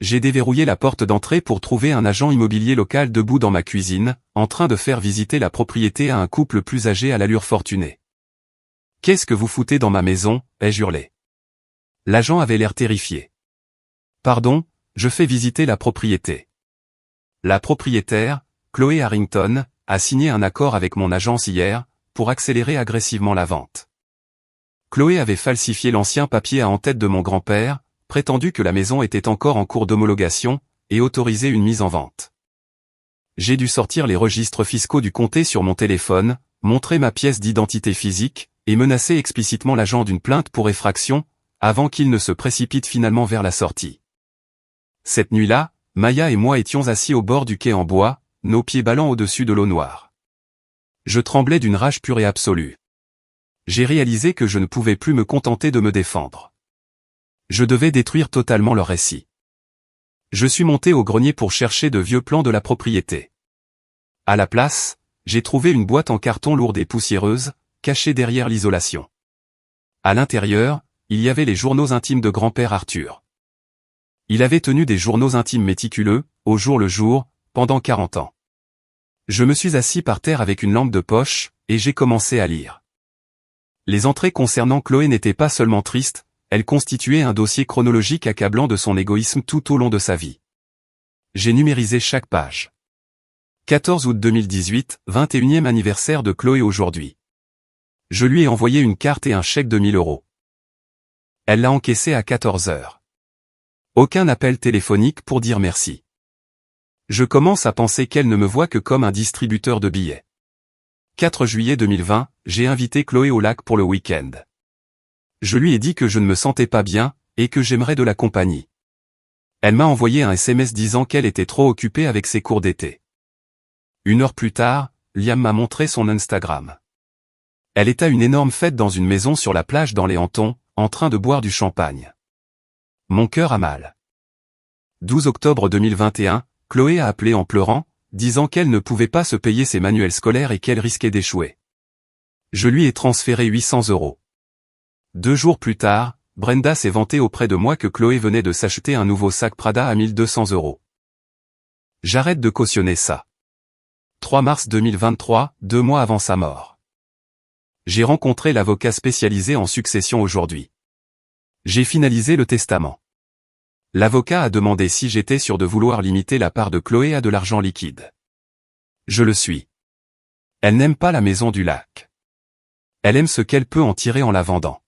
J'ai déverrouillé la porte d'entrée pour trouver un agent immobilier local debout dans ma cuisine, en train de faire visiter la propriété à un couple plus âgé à l'allure fortunée. « Qu'est-ce que vous foutez dans ma maison ?» ai-je hurlé. L'agent avait l'air terrifié. « Pardon, je fais visiter la propriété. » La propriétaire, Chloé Harrington, a signé un accord avec mon agence hier, pour accélérer agressivement la vente. Chloé avait falsifié l'ancien papier à en-tête de mon grand-père, prétendu que la maison était encore en cours d'homologation, et autorisé une mise en vente. J'ai dû sortir les registres fiscaux du comté sur mon téléphone, montrer ma pièce d'identité physique, et menacer explicitement l'agent d'une plainte pour effraction, avant qu'il ne se précipite finalement vers la sortie. Cette nuit-là, Maya et moi étions assis au bord du quai en bois, nos pieds ballants au-dessus de l'eau noire. Je tremblais d'une rage pure et absolue. J'ai réalisé que je ne pouvais plus me contenter de me défendre. Je devais détruire totalement leur récit. Je suis monté au grenier pour chercher de vieux plans de la propriété. À la place, j'ai trouvé une boîte en carton lourde et poussiéreuse, cachée derrière l'isolation. À l'intérieur, il y avait les journaux intimes de grand-père Arthur. Il avait tenu des journaux intimes méticuleux, au jour le jour, pendant 40 ans. Je me suis assis par terre avec une lampe de poche, et j'ai commencé à lire. Les entrées concernant Chloé n'étaient pas seulement tristes, elles constituaient un dossier chronologique accablant de son égoïsme tout au long de sa vie. J'ai numérisé chaque page. 14 août 2018, 21e anniversaire de Chloé aujourd'hui. Je lui ai envoyé une carte et un chèque de 1000 €. Elle l'a encaissé à 14 heures. Aucun appel téléphonique pour dire merci. Je commence à penser qu'elle ne me voit que comme un distributeur de billets. 4 juillet 2020, j'ai invité Chloé au lac pour le week-end. Je lui ai dit que je ne me sentais pas bien, et que j'aimerais de la compagnie. Elle m'a envoyé un SMS disant qu'elle était trop occupée avec ses cours d'été. 1 heure plus tard, Liam m'a montré son Instagram. Elle est à une énorme fête dans une maison sur la plage dans les Hamptons, en train de boire du champagne. Mon cœur a mal. 12 octobre 2021, Chloé a appelé en pleurant, disant qu'elle ne pouvait pas se payer ses manuels scolaires et qu'elle risquait d'échouer. Je lui ai transféré 800 €. 2 jours plus tard, Brenda s'est vantée auprès de moi que Chloé venait de s'acheter un nouveau sac Prada à 1200 €. J'arrête de cautionner ça. 3 mars 2023, 2 mois avant sa mort. J'ai rencontré l'avocat spécialisé en succession aujourd'hui. J'ai finalisé le testament. L'avocat a demandé si j'étais sûr de vouloir limiter la part de Chloé à de l'argent liquide. Je le suis. Elle n'aime pas la maison du lac. Elle aime ce qu'elle peut en tirer en la vendant.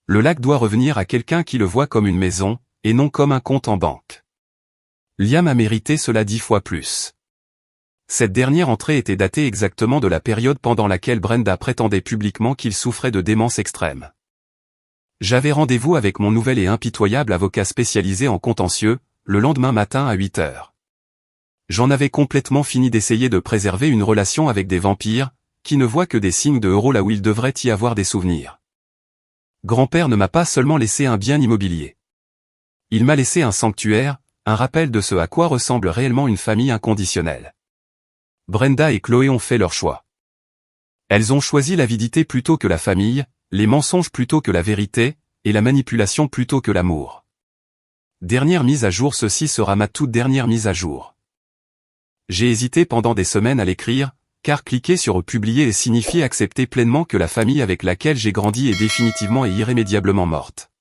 Le lac doit revenir à quelqu'un qui le voit comme une maison, et non comme un compte en banque. Liam a mérité cela 10 fois plus. Cette dernière entrée était datée exactement de la période pendant laquelle Brenda prétendait publiquement qu'il souffrait de démence extrême. J'avais rendez-vous avec mon nouvel et impitoyable avocat spécialisé en contentieux, le lendemain matin à 8 heures. J'en avais complètement fini d'essayer de préserver une relation avec des vampires, qui ne voient que des signes de euros là où il devrait y avoir des souvenirs. Grand-père ne m'a pas seulement laissé un bien immobilier. Il m'a laissé un sanctuaire, un rappel de ce à quoi ressemble réellement une famille inconditionnelle. Brenda et Chloé ont fait leur choix. Elles ont choisi l'avidité plutôt que la famille, les mensonges plutôt que la vérité, et la manipulation plutôt que l'amour. Dernière mise à jour, ceci sera ma toute dernière mise à jour. J'ai hésité pendant des semaines à l'écrire, car cliquer sur publier signifie accepter pleinement que la famille avec laquelle j'ai grandi est définitivement et irrémédiablement morte.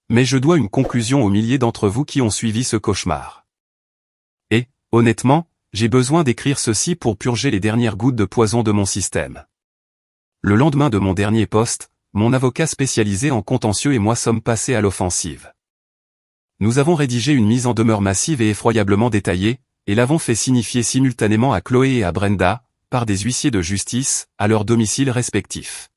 Mais je dois une conclusion aux milliers d'entre vous qui ont suivi ce cauchemar. Et, honnêtement, j'ai besoin d'écrire ceci pour purger les dernières gouttes de poison de mon système. Le lendemain de mon dernier post, mon avocat spécialisé en contentieux et moi sommes passés à l'offensive. Nous avons rédigé une mise en demeure massive et effroyablement détaillée, et l'avons fait signifier simultanément à Chloé et à Brenda, par des huissiers de justice, à leurs domiciles respectifs.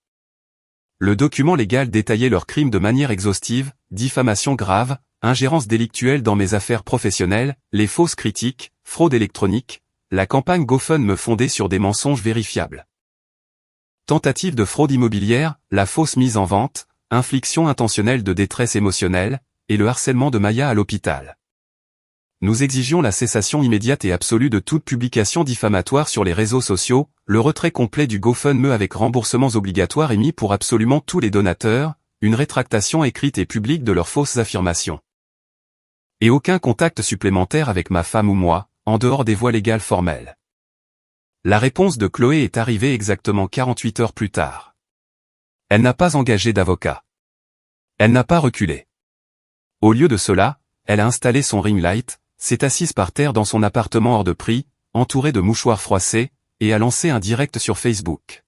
Le document légal détaillait leurs crimes de manière exhaustive, diffamation grave, ingérence délictuelle dans mes affaires professionnelles, les fausses critiques, fraude électronique, la campagne GoFundMe fondée sur des mensonges vérifiables. Tentative de fraude immobilière, la fausse mise en vente, infliction intentionnelle de détresse émotionnelle, et le harcèlement de Maya à l'hôpital. Nous exigions la cessation immédiate et absolue de toute publication diffamatoire sur les réseaux sociaux, le retrait complet du GoFundMe avec remboursements obligatoires émis pour absolument tous les donateurs, une rétractation écrite et publique de leurs fausses affirmations. Et aucun contact supplémentaire avec ma femme ou moi, en dehors des voies légales formelles. La réponse de Chloé est arrivée exactement 48 heures plus tard. Elle n'a pas engagé d'avocat. Elle n'a pas reculé. Au lieu de cela, elle a installé son ring light, s'est assise par terre dans son appartement hors de prix, entourée de mouchoirs froissés, et a lancé un direct sur Facebook.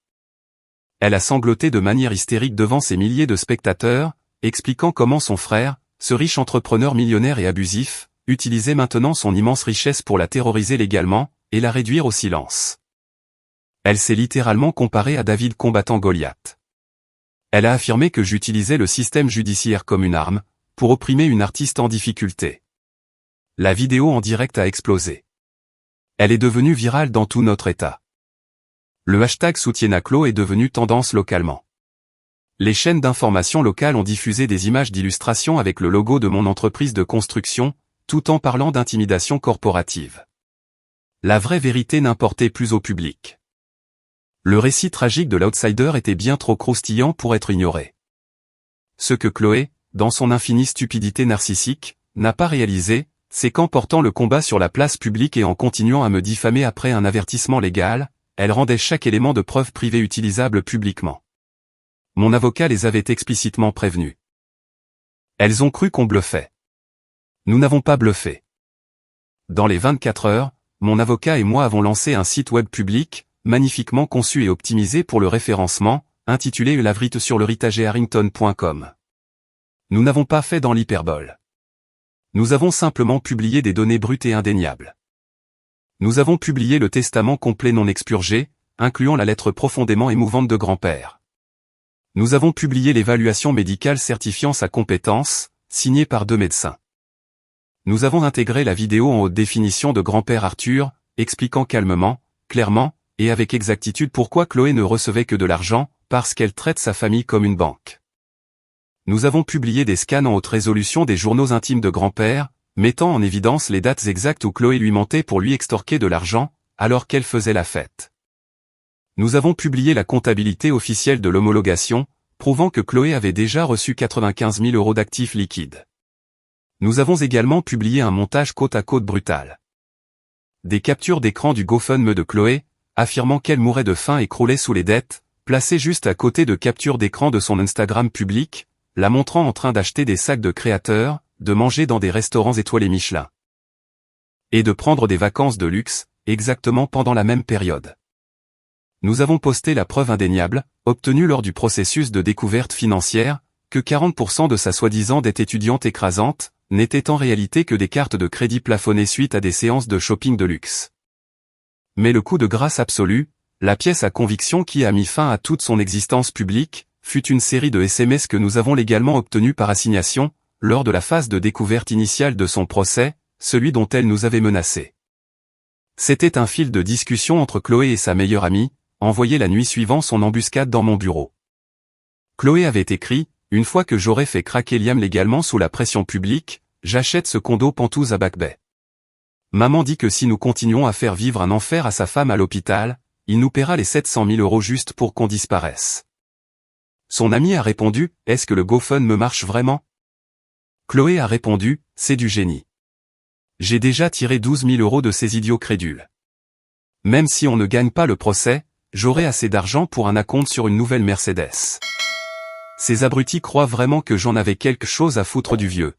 Elle a sangloté de manière hystérique devant ses milliers de spectateurs, expliquant comment son frère, ce riche entrepreneur millionnaire et abusif, utilisait maintenant son immense richesse pour la terroriser légalement, et la réduire au silence. Elle s'est littéralement comparée à David combattant Goliath. Elle a affirmé que j'utilisais le système judiciaire comme une arme, pour opprimer une artiste en difficulté. La vidéo en direct a explosé. Elle est devenue virale dans tout notre État. Le hashtag Soutiens-Clo est devenu tendance localement. Les chaînes d'information locales ont diffusé des images d'illustration avec le logo de mon entreprise de construction, tout en parlant d'intimidation corporative. La vraie vérité n'importait plus au public. Le récit tragique de l'outsider était bien trop croustillant pour être ignoré. Ce que Chloé, dans son infinie stupidité narcissique, n'a pas réalisé, c'est qu'en portant le combat sur la place publique et en continuant à me diffamer après un avertissement légal, elle rendait chaque élément de preuve privée utilisable publiquement. Mon avocat les avait explicitement prévenus. Elles ont cru qu'on bluffait. Nous n'avons pas bluffé. Dans les 24 heures, mon avocat et moi avons lancé un site web public, magnifiquement conçu et optimisé pour le référencement, intitulé Lavrite sur l'heritageharrington.com. Nous n'avons pas fait dans l'hyperbole. Nous avons simplement publié des données brutes et indéniables. Nous avons publié le testament complet non expurgé, incluant la lettre profondément émouvante de grand-père. Nous avons publié l'évaluation médicale certifiant sa compétence, signée par 2 médecins. Nous avons intégré la vidéo en haute définition de grand-père Arthur, expliquant calmement, clairement, et avec exactitude pourquoi Chloé ne recevait que de l'argent, parce qu'elle traite sa famille comme une banque. Nous avons publié des scans en haute résolution des journaux intimes de grand-père, mettant en évidence les dates exactes où Chloé lui mentait pour lui extorquer de l'argent, alors qu'elle faisait la fête. Nous avons publié la comptabilité officielle de l'homologation, prouvant que Chloé avait déjà reçu 95 000 € d'actifs liquides. Nous avons également publié un montage côte à côte brutal. Des captures d'écran du GoFundMe de Chloé, affirmant qu'elle mourait de faim et croulait sous les dettes, placées juste à côté de captures d'écran de son Instagram public, la montrant en train d'acheter des sacs de créateurs, de manger dans des restaurants étoilés Michelin. Et de prendre des vacances de luxe, exactement pendant la même période. Nous avons posté la preuve indéniable, obtenue lors du processus de découverte financière, que 40% de sa soi-disant dette étudiante écrasante, n'étaient en réalité que des cartes de crédit plafonnées suite à des séances de shopping de luxe. Mais le coup de grâce absolu, la pièce à conviction qui a mis fin à toute son existence publique, fut une série de SMS que nous avons légalement obtenus par assignation, lors de la phase de découverte initiale de son procès, celui dont elle nous avait menacés. C'était un fil de discussion entre Chloé et sa meilleure amie, envoyé la nuit suivant son embuscade dans mon bureau. Chloé avait écrit, une fois que j'aurai fait craquer Liam légalement sous la pression publique, j'achète ce condo Pentouse à Back Bay. Maman dit que si nous continuons à faire vivre un enfer à sa femme à l'hôpital, il nous paiera les 700 000 € juste pour qu'on disparaisse. Son ami a répondu, est-ce que le GoFundMe marche vraiment? Chloé a répondu, c'est du génie. J'ai déjà tiré 12 000 € de ces idiots crédules. Même si on ne gagne pas le procès, j'aurai assez d'argent pour un acompte sur une nouvelle Mercedes. Ces abrutis croient vraiment que j'en avais quelque chose à foutre du vieux.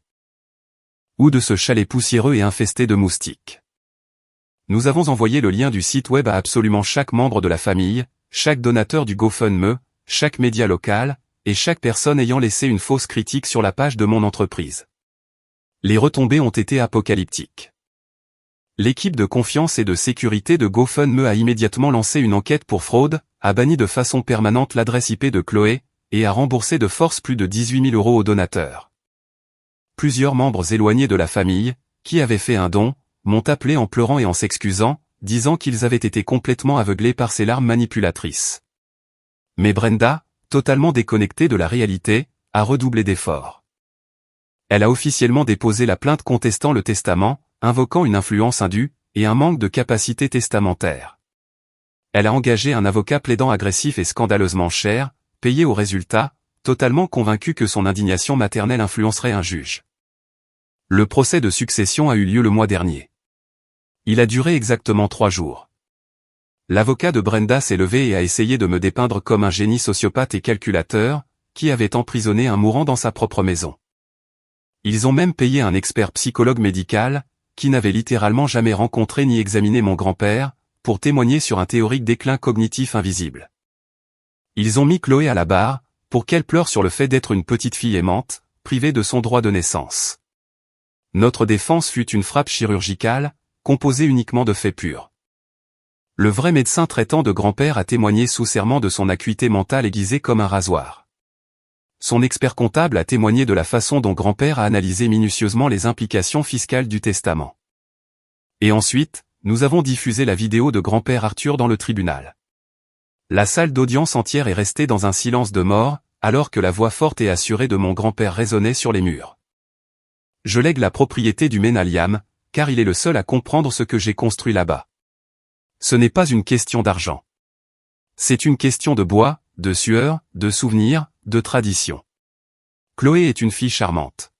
Ou de ce chalet poussiéreux et infesté de moustiques. Nous avons envoyé le lien du site web à absolument chaque membre de la famille, chaque donateur du GoFundMe, chaque média local, et chaque personne ayant laissé une fausse critique sur la page de mon entreprise. Les retombées ont été apocalyptiques. L'équipe de confiance et de sécurité de GoFundMe a immédiatement lancé une enquête pour fraude, a banni de façon permanente l'adresse IP de Chloé, et a remboursé de force plus de 18 000 € aux donateurs. Plusieurs membres éloignés de la famille, qui avaient fait un don, m'ont appelé en pleurant et en s'excusant, disant qu'ils avaient été complètement aveuglés par ces larmes manipulatrices. Mais Brenda, totalement déconnectée de la réalité, a redoublé d'efforts. Elle a officiellement déposé la plainte contestant le testament, invoquant une influence indue, et un manque de capacité testamentaire. Elle a engagé un avocat plaidant agressif et scandaleusement cher, payé au résultat, totalement convaincue que son indignation maternelle influencerait un juge. Le procès de succession a eu lieu le mois dernier. Il a duré exactement 3 jours. L'avocat de Brenda s'est levé et a essayé de me dépeindre comme un génie sociopathe et calculateur, qui avait emprisonné un mourant dans sa propre maison. Ils ont même payé un expert psychologue médical, qui n'avait littéralement jamais rencontré ni examiné mon grand-père, pour témoigner sur un théorique déclin cognitif invisible. Ils ont mis Chloé à la barre, pour qu'elle pleure sur le fait d'être une petite fille aimante, privée de son droit de naissance. Notre défense fut une frappe chirurgicale, composée uniquement de faits purs. Le vrai médecin traitant de grand-père a témoigné sous serment de son acuité mentale aiguisée comme un rasoir. Son expert comptable a témoigné de la façon dont grand-père a analysé minutieusement les implications fiscales du testament. Et ensuite, nous avons diffusé la vidéo de grand-père Arthur dans le tribunal. La salle d'audience entière est restée dans un silence de mort, alors que la voix forte et assurée de mon grand-père résonnait sur les murs. Je lègue la propriété du Ménaliam, car il est le seul à comprendre ce que j'ai construit là-bas. Ce n'est pas une question d'argent. C'est une question de bois, de sueur, de souvenirs, de tradition. Chloé est une fille charmante.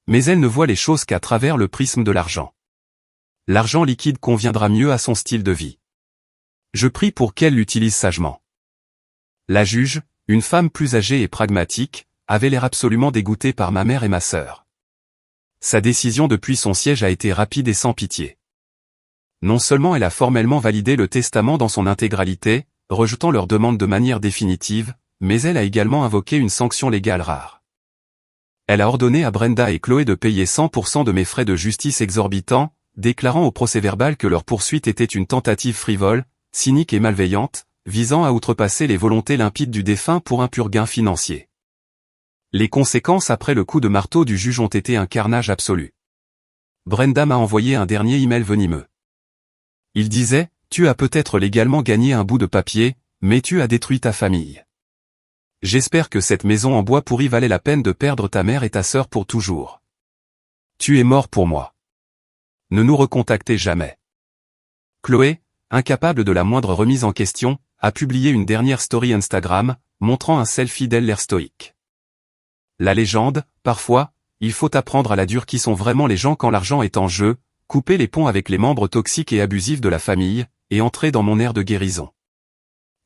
Mais elle ne voit les choses qu'à travers le prisme de l'argent. L'argent liquide conviendra mieux à son style de vie. Je prie pour qu'elle l'utilise sagement. La juge, une femme plus âgée et pragmatique, avait l'air absolument dégoûtée par ma mère et ma sœur. Sa décision depuis son siège a été rapide et sans pitié. Non seulement elle a formellement validé le testament dans son intégralité, rejetant leur demande de manière définitive, mais elle a également invoqué une sanction légale rare. Elle a ordonné à Brenda et Chloé de payer 100% de mes frais de justice exorbitants, déclarant au procès-verbal que leur poursuite était une tentative frivole, cynique et malveillante, visant à outrepasser les volontés limpides du défunt pour un pur gain financier. Les conséquences après le coup de marteau du juge ont été un carnage absolu. Brenda m'a envoyé un dernier email venimeux. Il disait, « Tu as peut-être légalement gagné un bout de papier, mais tu as détruit ta famille. J'espère que cette maison en bois pourri valait la peine de perdre ta mère et ta sœur pour toujours. Tu es mort pour moi. Ne nous recontactez jamais. » Chloé, incapable de la moindre remise en question, a publié une dernière story Instagram, montrant un selfie d'elle l'air stoïque. La légende, parfois, il faut apprendre à la dure qui sont vraiment les gens quand l'argent est en jeu, couper les ponts avec les membres toxiques et abusifs de la famille, et entrer dans mon ère de guérison.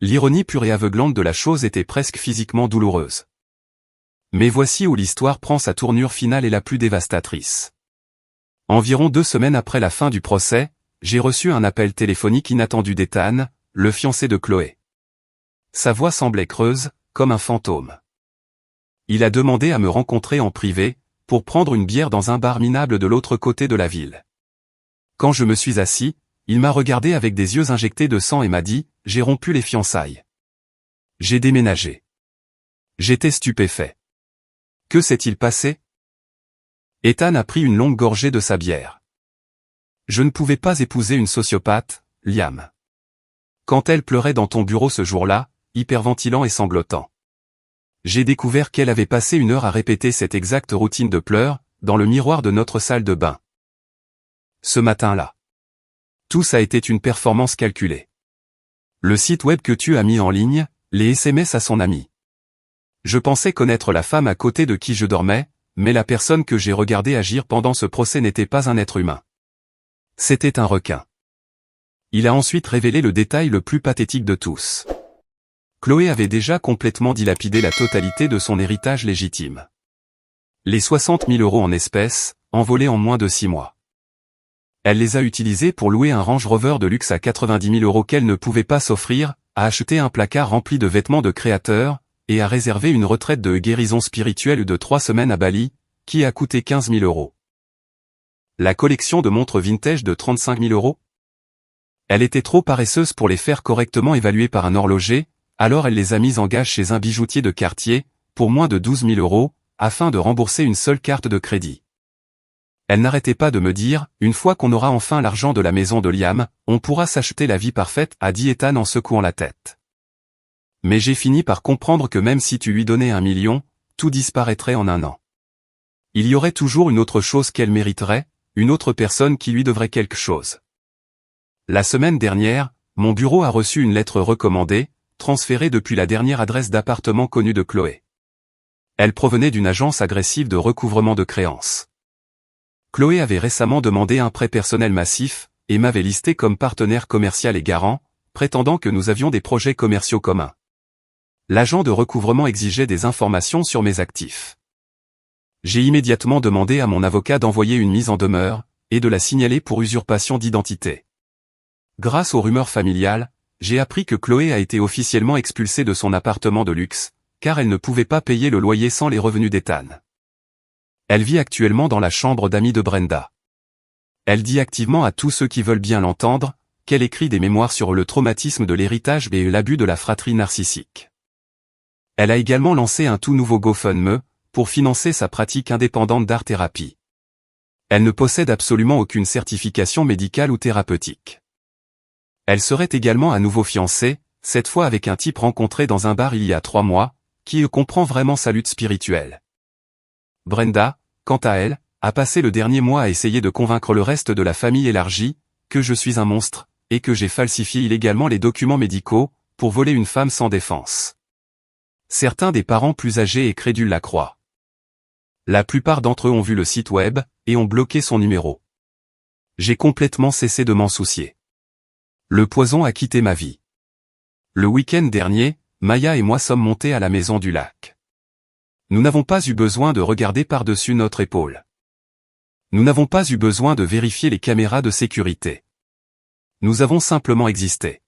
L'ironie pure et aveuglante de la chose était presque physiquement douloureuse. Mais voici où l'histoire prend sa tournure finale et la plus dévastatrice. Environ 2 semaines après la fin du procès, j'ai reçu un appel téléphonique inattendu d'Ethan, le fiancé de Chloé. Sa voix semblait creuse, comme un fantôme. Il a demandé à me rencontrer en privé, pour prendre une bière dans un bar minable de l'autre côté de la ville. Quand je me suis assis, il m'a regardé avec des yeux injectés de sang et m'a dit, « J'ai rompu les fiançailles. J'ai déménagé. » J'étais stupéfait. Que s'est-il passé? Ethan a pris une longue gorgée de sa bière. Je ne pouvais pas épouser une sociopathe, Liam. Quand elle pleurait dans ton bureau ce jour-là, hyperventilant et sanglotant. J'ai découvert qu'elle avait passé 1 heure à répéter cette exacte routine de pleurs, dans le miroir de notre salle de bain. Ce matin-là. Tout ça a été une performance calculée. Le site web que tu as mis en ligne, les SMS à son ami. Je pensais connaître la femme à côté de qui je dormais, mais la personne que j'ai regardée agir pendant ce procès n'était pas un être humain. C'était un requin. Il a ensuite révélé le détail le plus pathétique de tous. Chloé avait déjà complètement dilapidé la totalité de son héritage légitime. Les 60 000 € en espèces, envolés en moins de 6 mois. Elle les a utilisés pour louer un Range Rover de luxe à 90 000 € qu'elle ne pouvait pas s'offrir, à acheter un placard rempli de vêtements de créateurs, et à réserver une retraite de guérison spirituelle de 3 semaines à Bali, qui a coûté 15 000 €. La collection de montres vintage de 35 000 €. Elle était trop paresseuse pour les faire correctement évaluer par un horloger, alors elle les a mises en gage chez un bijoutier de quartier, pour moins de 12 000 €, afin de rembourser une seule carte de crédit. Elle n'arrêtait pas de me dire, une fois qu'on aura enfin l'argent de la maison de Liam, on pourra s'acheter la vie parfaite, a dit Ethan en secouant la tête. Mais j'ai fini par comprendre que même si tu lui donnais 1 million, tout disparaîtrait en un an. Il y aurait toujours une autre chose qu'elle mériterait, une autre personne qui lui devrait quelque chose. La semaine dernière, mon bureau a reçu une lettre recommandée, transférée depuis la dernière adresse d'appartement connue de Chloé. Elle provenait d'une agence agressive de recouvrement de créances. Chloé avait récemment demandé un prêt personnel massif, et m'avait listé comme partenaire commercial et garant, prétendant que nous avions des projets commerciaux communs. L'agent de recouvrement exigeait des informations sur mes actifs. J'ai immédiatement demandé à mon avocat d'envoyer une mise en demeure, et de la signaler pour usurpation d'identité. Grâce aux rumeurs familiales, j'ai appris que Chloé a été officiellement expulsée de son appartement de luxe, car elle ne pouvait pas payer le loyer sans les revenus d'Ethan. Elle vit actuellement dans la chambre d'amis de Brenda. Elle dit activement à tous ceux qui veulent bien l'entendre, qu'elle écrit des mémoires sur le traumatisme de l'héritage et l'abus de la fratrie narcissique. Elle a également lancé un tout nouveau GoFundMe, pour financer sa pratique indépendante d'art-thérapie. Elle ne possède absolument aucune certification médicale ou thérapeutique. Elle serait également à nouveau fiancée, cette fois avec un type rencontré dans un bar il y a 3 mois, qui comprend vraiment sa lutte spirituelle. Brenda, quant à elle, a passé le dernier mois à essayer de convaincre le reste de la famille élargie, que je suis un monstre, et que j'ai falsifié illégalement les documents médicaux, pour voler une femme sans défense. Certains des parents plus âgés et crédules la croient. La plupart d'entre eux ont vu le site web, et ont bloqué son numéro. J'ai complètement cessé de m'en soucier. Le poison a quitté ma vie. Le week-end dernier, Maya et moi sommes montés à la maison du lac. Nous n'avons pas eu besoin de regarder par-dessus notre épaule. Nous n'avons pas eu besoin de vérifier les caméras de sécurité. Nous avons simplement existé.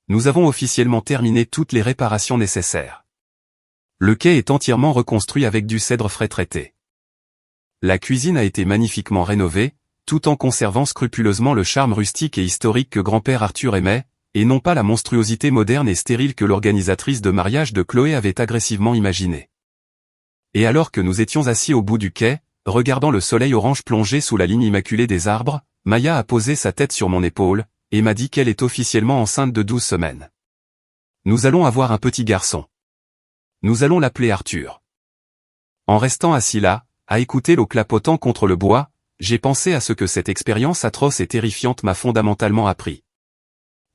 Nous avons officiellement terminé toutes les réparations nécessaires. Le quai est entièrement reconstruit avec du cèdre frais traité. La cuisine a été magnifiquement rénovée, tout en conservant scrupuleusement le charme rustique et historique que grand-père Arthur aimait, et non pas la monstruosité moderne et stérile que l'organisatrice de mariage de Chloé avait agressivement imaginée. Et alors que nous étions assis au bout du quai, regardant le soleil orange plonger sous la ligne immaculée des arbres, Maya a posé sa tête sur mon épaule, et m'a dit qu'elle est officiellement enceinte de 12 semaines. Nous allons avoir un petit garçon. Nous allons l'appeler Arthur. En restant assis là, à écouter l'eau clapotant contre le bois, j'ai pensé à ce que cette expérience atroce et terrifiante m'a fondamentalement appris.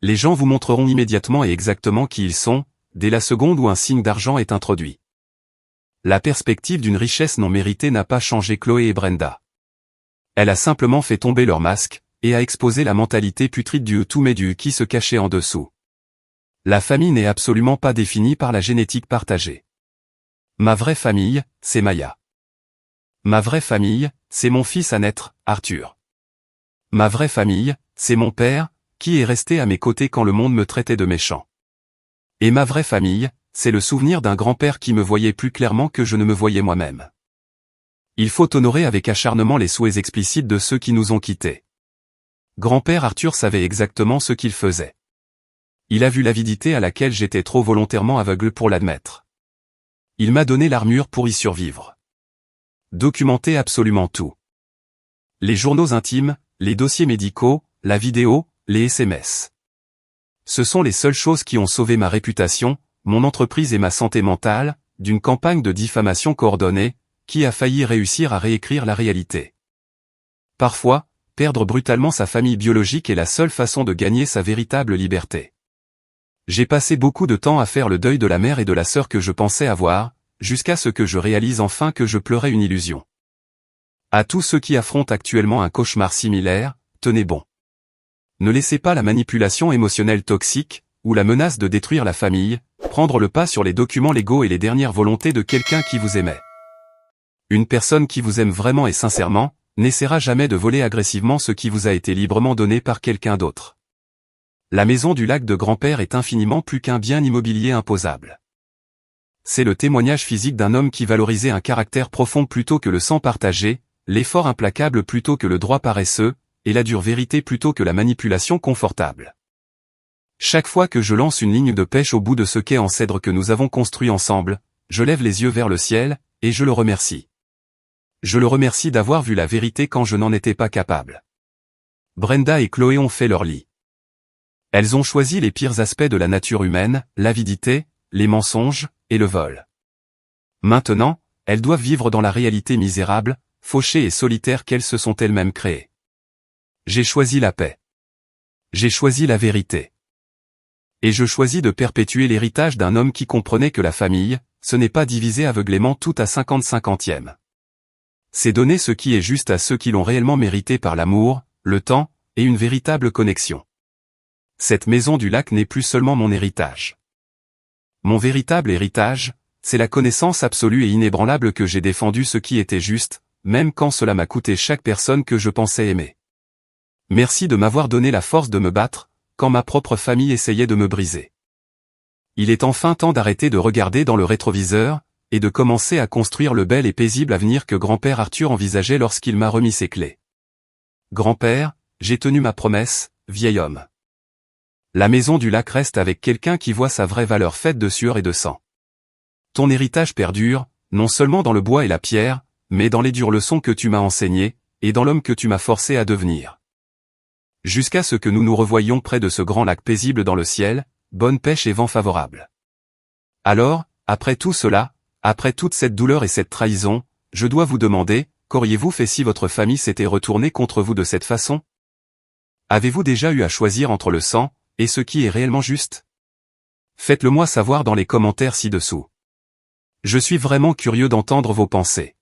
Les gens vous montreront immédiatement et exactement qui ils sont, dès la seconde où un signe d'argent est introduit. La perspective d'une richesse non méritée n'a pas changé Chloé et Brenda. Elle a simplement fait tomber leur masque, et a exposé la mentalité putride du tout mais du qui se cachait en dessous. La famille n'est absolument pas définie par la génétique partagée. Ma vraie famille, c'est Maya. Ma vraie famille, c'est mon fils à naître, Arthur. Ma vraie famille, c'est mon père, qui est resté à mes côtés quand le monde me traitait de méchant. Et ma vraie famille, c'est le souvenir d'un grand-père qui me voyait plus clairement que je ne me voyais moi-même. Il faut honorer avec acharnement les souhaits explicites de ceux qui nous ont quittés. Grand-père Arthur savait exactement ce qu'il faisait. Il a vu l'avidité à laquelle j'étais trop volontairement aveugle pour l'admettre. Il m'a donné l'armure pour y survivre. Documenter absolument tout. Les journaux intimes, les dossiers médicaux, la vidéo, les SMS. Ce sont les seules choses qui ont sauvé ma réputation, mon entreprise et ma santé mentale, d'une campagne de diffamation coordonnée, qui a failli réussir à réécrire la réalité. Parfois, perdre brutalement sa famille biologique est la seule façon de gagner sa véritable liberté. J'ai passé beaucoup de temps à faire le deuil de la mère et de la sœur que je pensais avoir, jusqu'à ce que je réalise enfin que je pleurais une illusion. À tous ceux qui affrontent actuellement un cauchemar similaire, tenez bon. Ne laissez pas la manipulation émotionnelle toxique, ou la menace de détruire la famille, prendre le pas sur les documents légaux et les dernières volontés de quelqu'un qui vous aimait. Une personne qui vous aime vraiment et sincèrement, n'essaiera jamais de voler agressivement ce qui vous a été librement donné par quelqu'un d'autre. La maison du lac de grand-père est infiniment plus qu'un bien immobilier imposable. C'est le témoignage physique d'un homme qui valorisait un caractère profond plutôt que le sang partagé, l'effort implacable plutôt que le droit paresseux, et la dure vérité plutôt que la manipulation confortable. Chaque fois que je lance une ligne de pêche au bout de ce quai en cèdre que nous avons construit ensemble, je lève les yeux vers le ciel, et je le remercie. Je le remercie d'avoir vu la vérité quand je n'en étais pas capable. Brenda et Chloé ont fait leur lit. Elles ont choisi les pires aspects de la nature humaine, l'avidité, les mensonges, et le vol. Maintenant, elles doivent vivre dans la réalité misérable, fauchée et solitaire qu'elles se sont elles-mêmes créées. J'ai choisi la paix. J'ai choisi la vérité. Et je choisis de perpétuer l'héritage d'un homme qui comprenait que la famille, ce n'est pas diviser aveuglément tout à 50-50e. C'est donner ce qui est juste à ceux qui l'ont réellement mérité par l'amour, le temps, et une véritable connexion. Cette maison du lac n'est plus seulement mon héritage. Mon véritable héritage, c'est la connaissance absolue et inébranlable que j'ai défendu ce qui était juste, même quand cela m'a coûté chaque personne que je pensais aimer. Merci de m'avoir donné la force de me battre, quand ma propre famille essayait de me briser. Il est enfin temps d'arrêter de regarder dans le rétroviseur, et de commencer à construire le bel et paisible avenir que grand-père Arthur envisageait lorsqu'il m'a remis ses clés. Grand-père, j'ai tenu ma promesse, vieil homme. La maison du lac reste avec quelqu'un qui voit sa vraie valeur faite de sueur et de sang. Ton héritage perdure, non seulement dans le bois et la pierre, mais dans les dures leçons que tu m'as enseignées, et dans l'homme que tu m'as forcé à devenir. Jusqu'à ce que nous nous revoyions près de ce grand lac paisible dans le ciel, bonne pêche et vent favorable. Alors, après tout cela, après toute cette douleur et cette trahison, je dois vous demander, qu'auriez-vous fait si votre famille s'était retournée contre vous de cette façon? Avez-vous déjà eu à choisir entre le sang, et ce qui est réellement juste? Faites-le moi savoir dans les commentaires ci-dessous. Je suis vraiment curieux d'entendre vos pensées.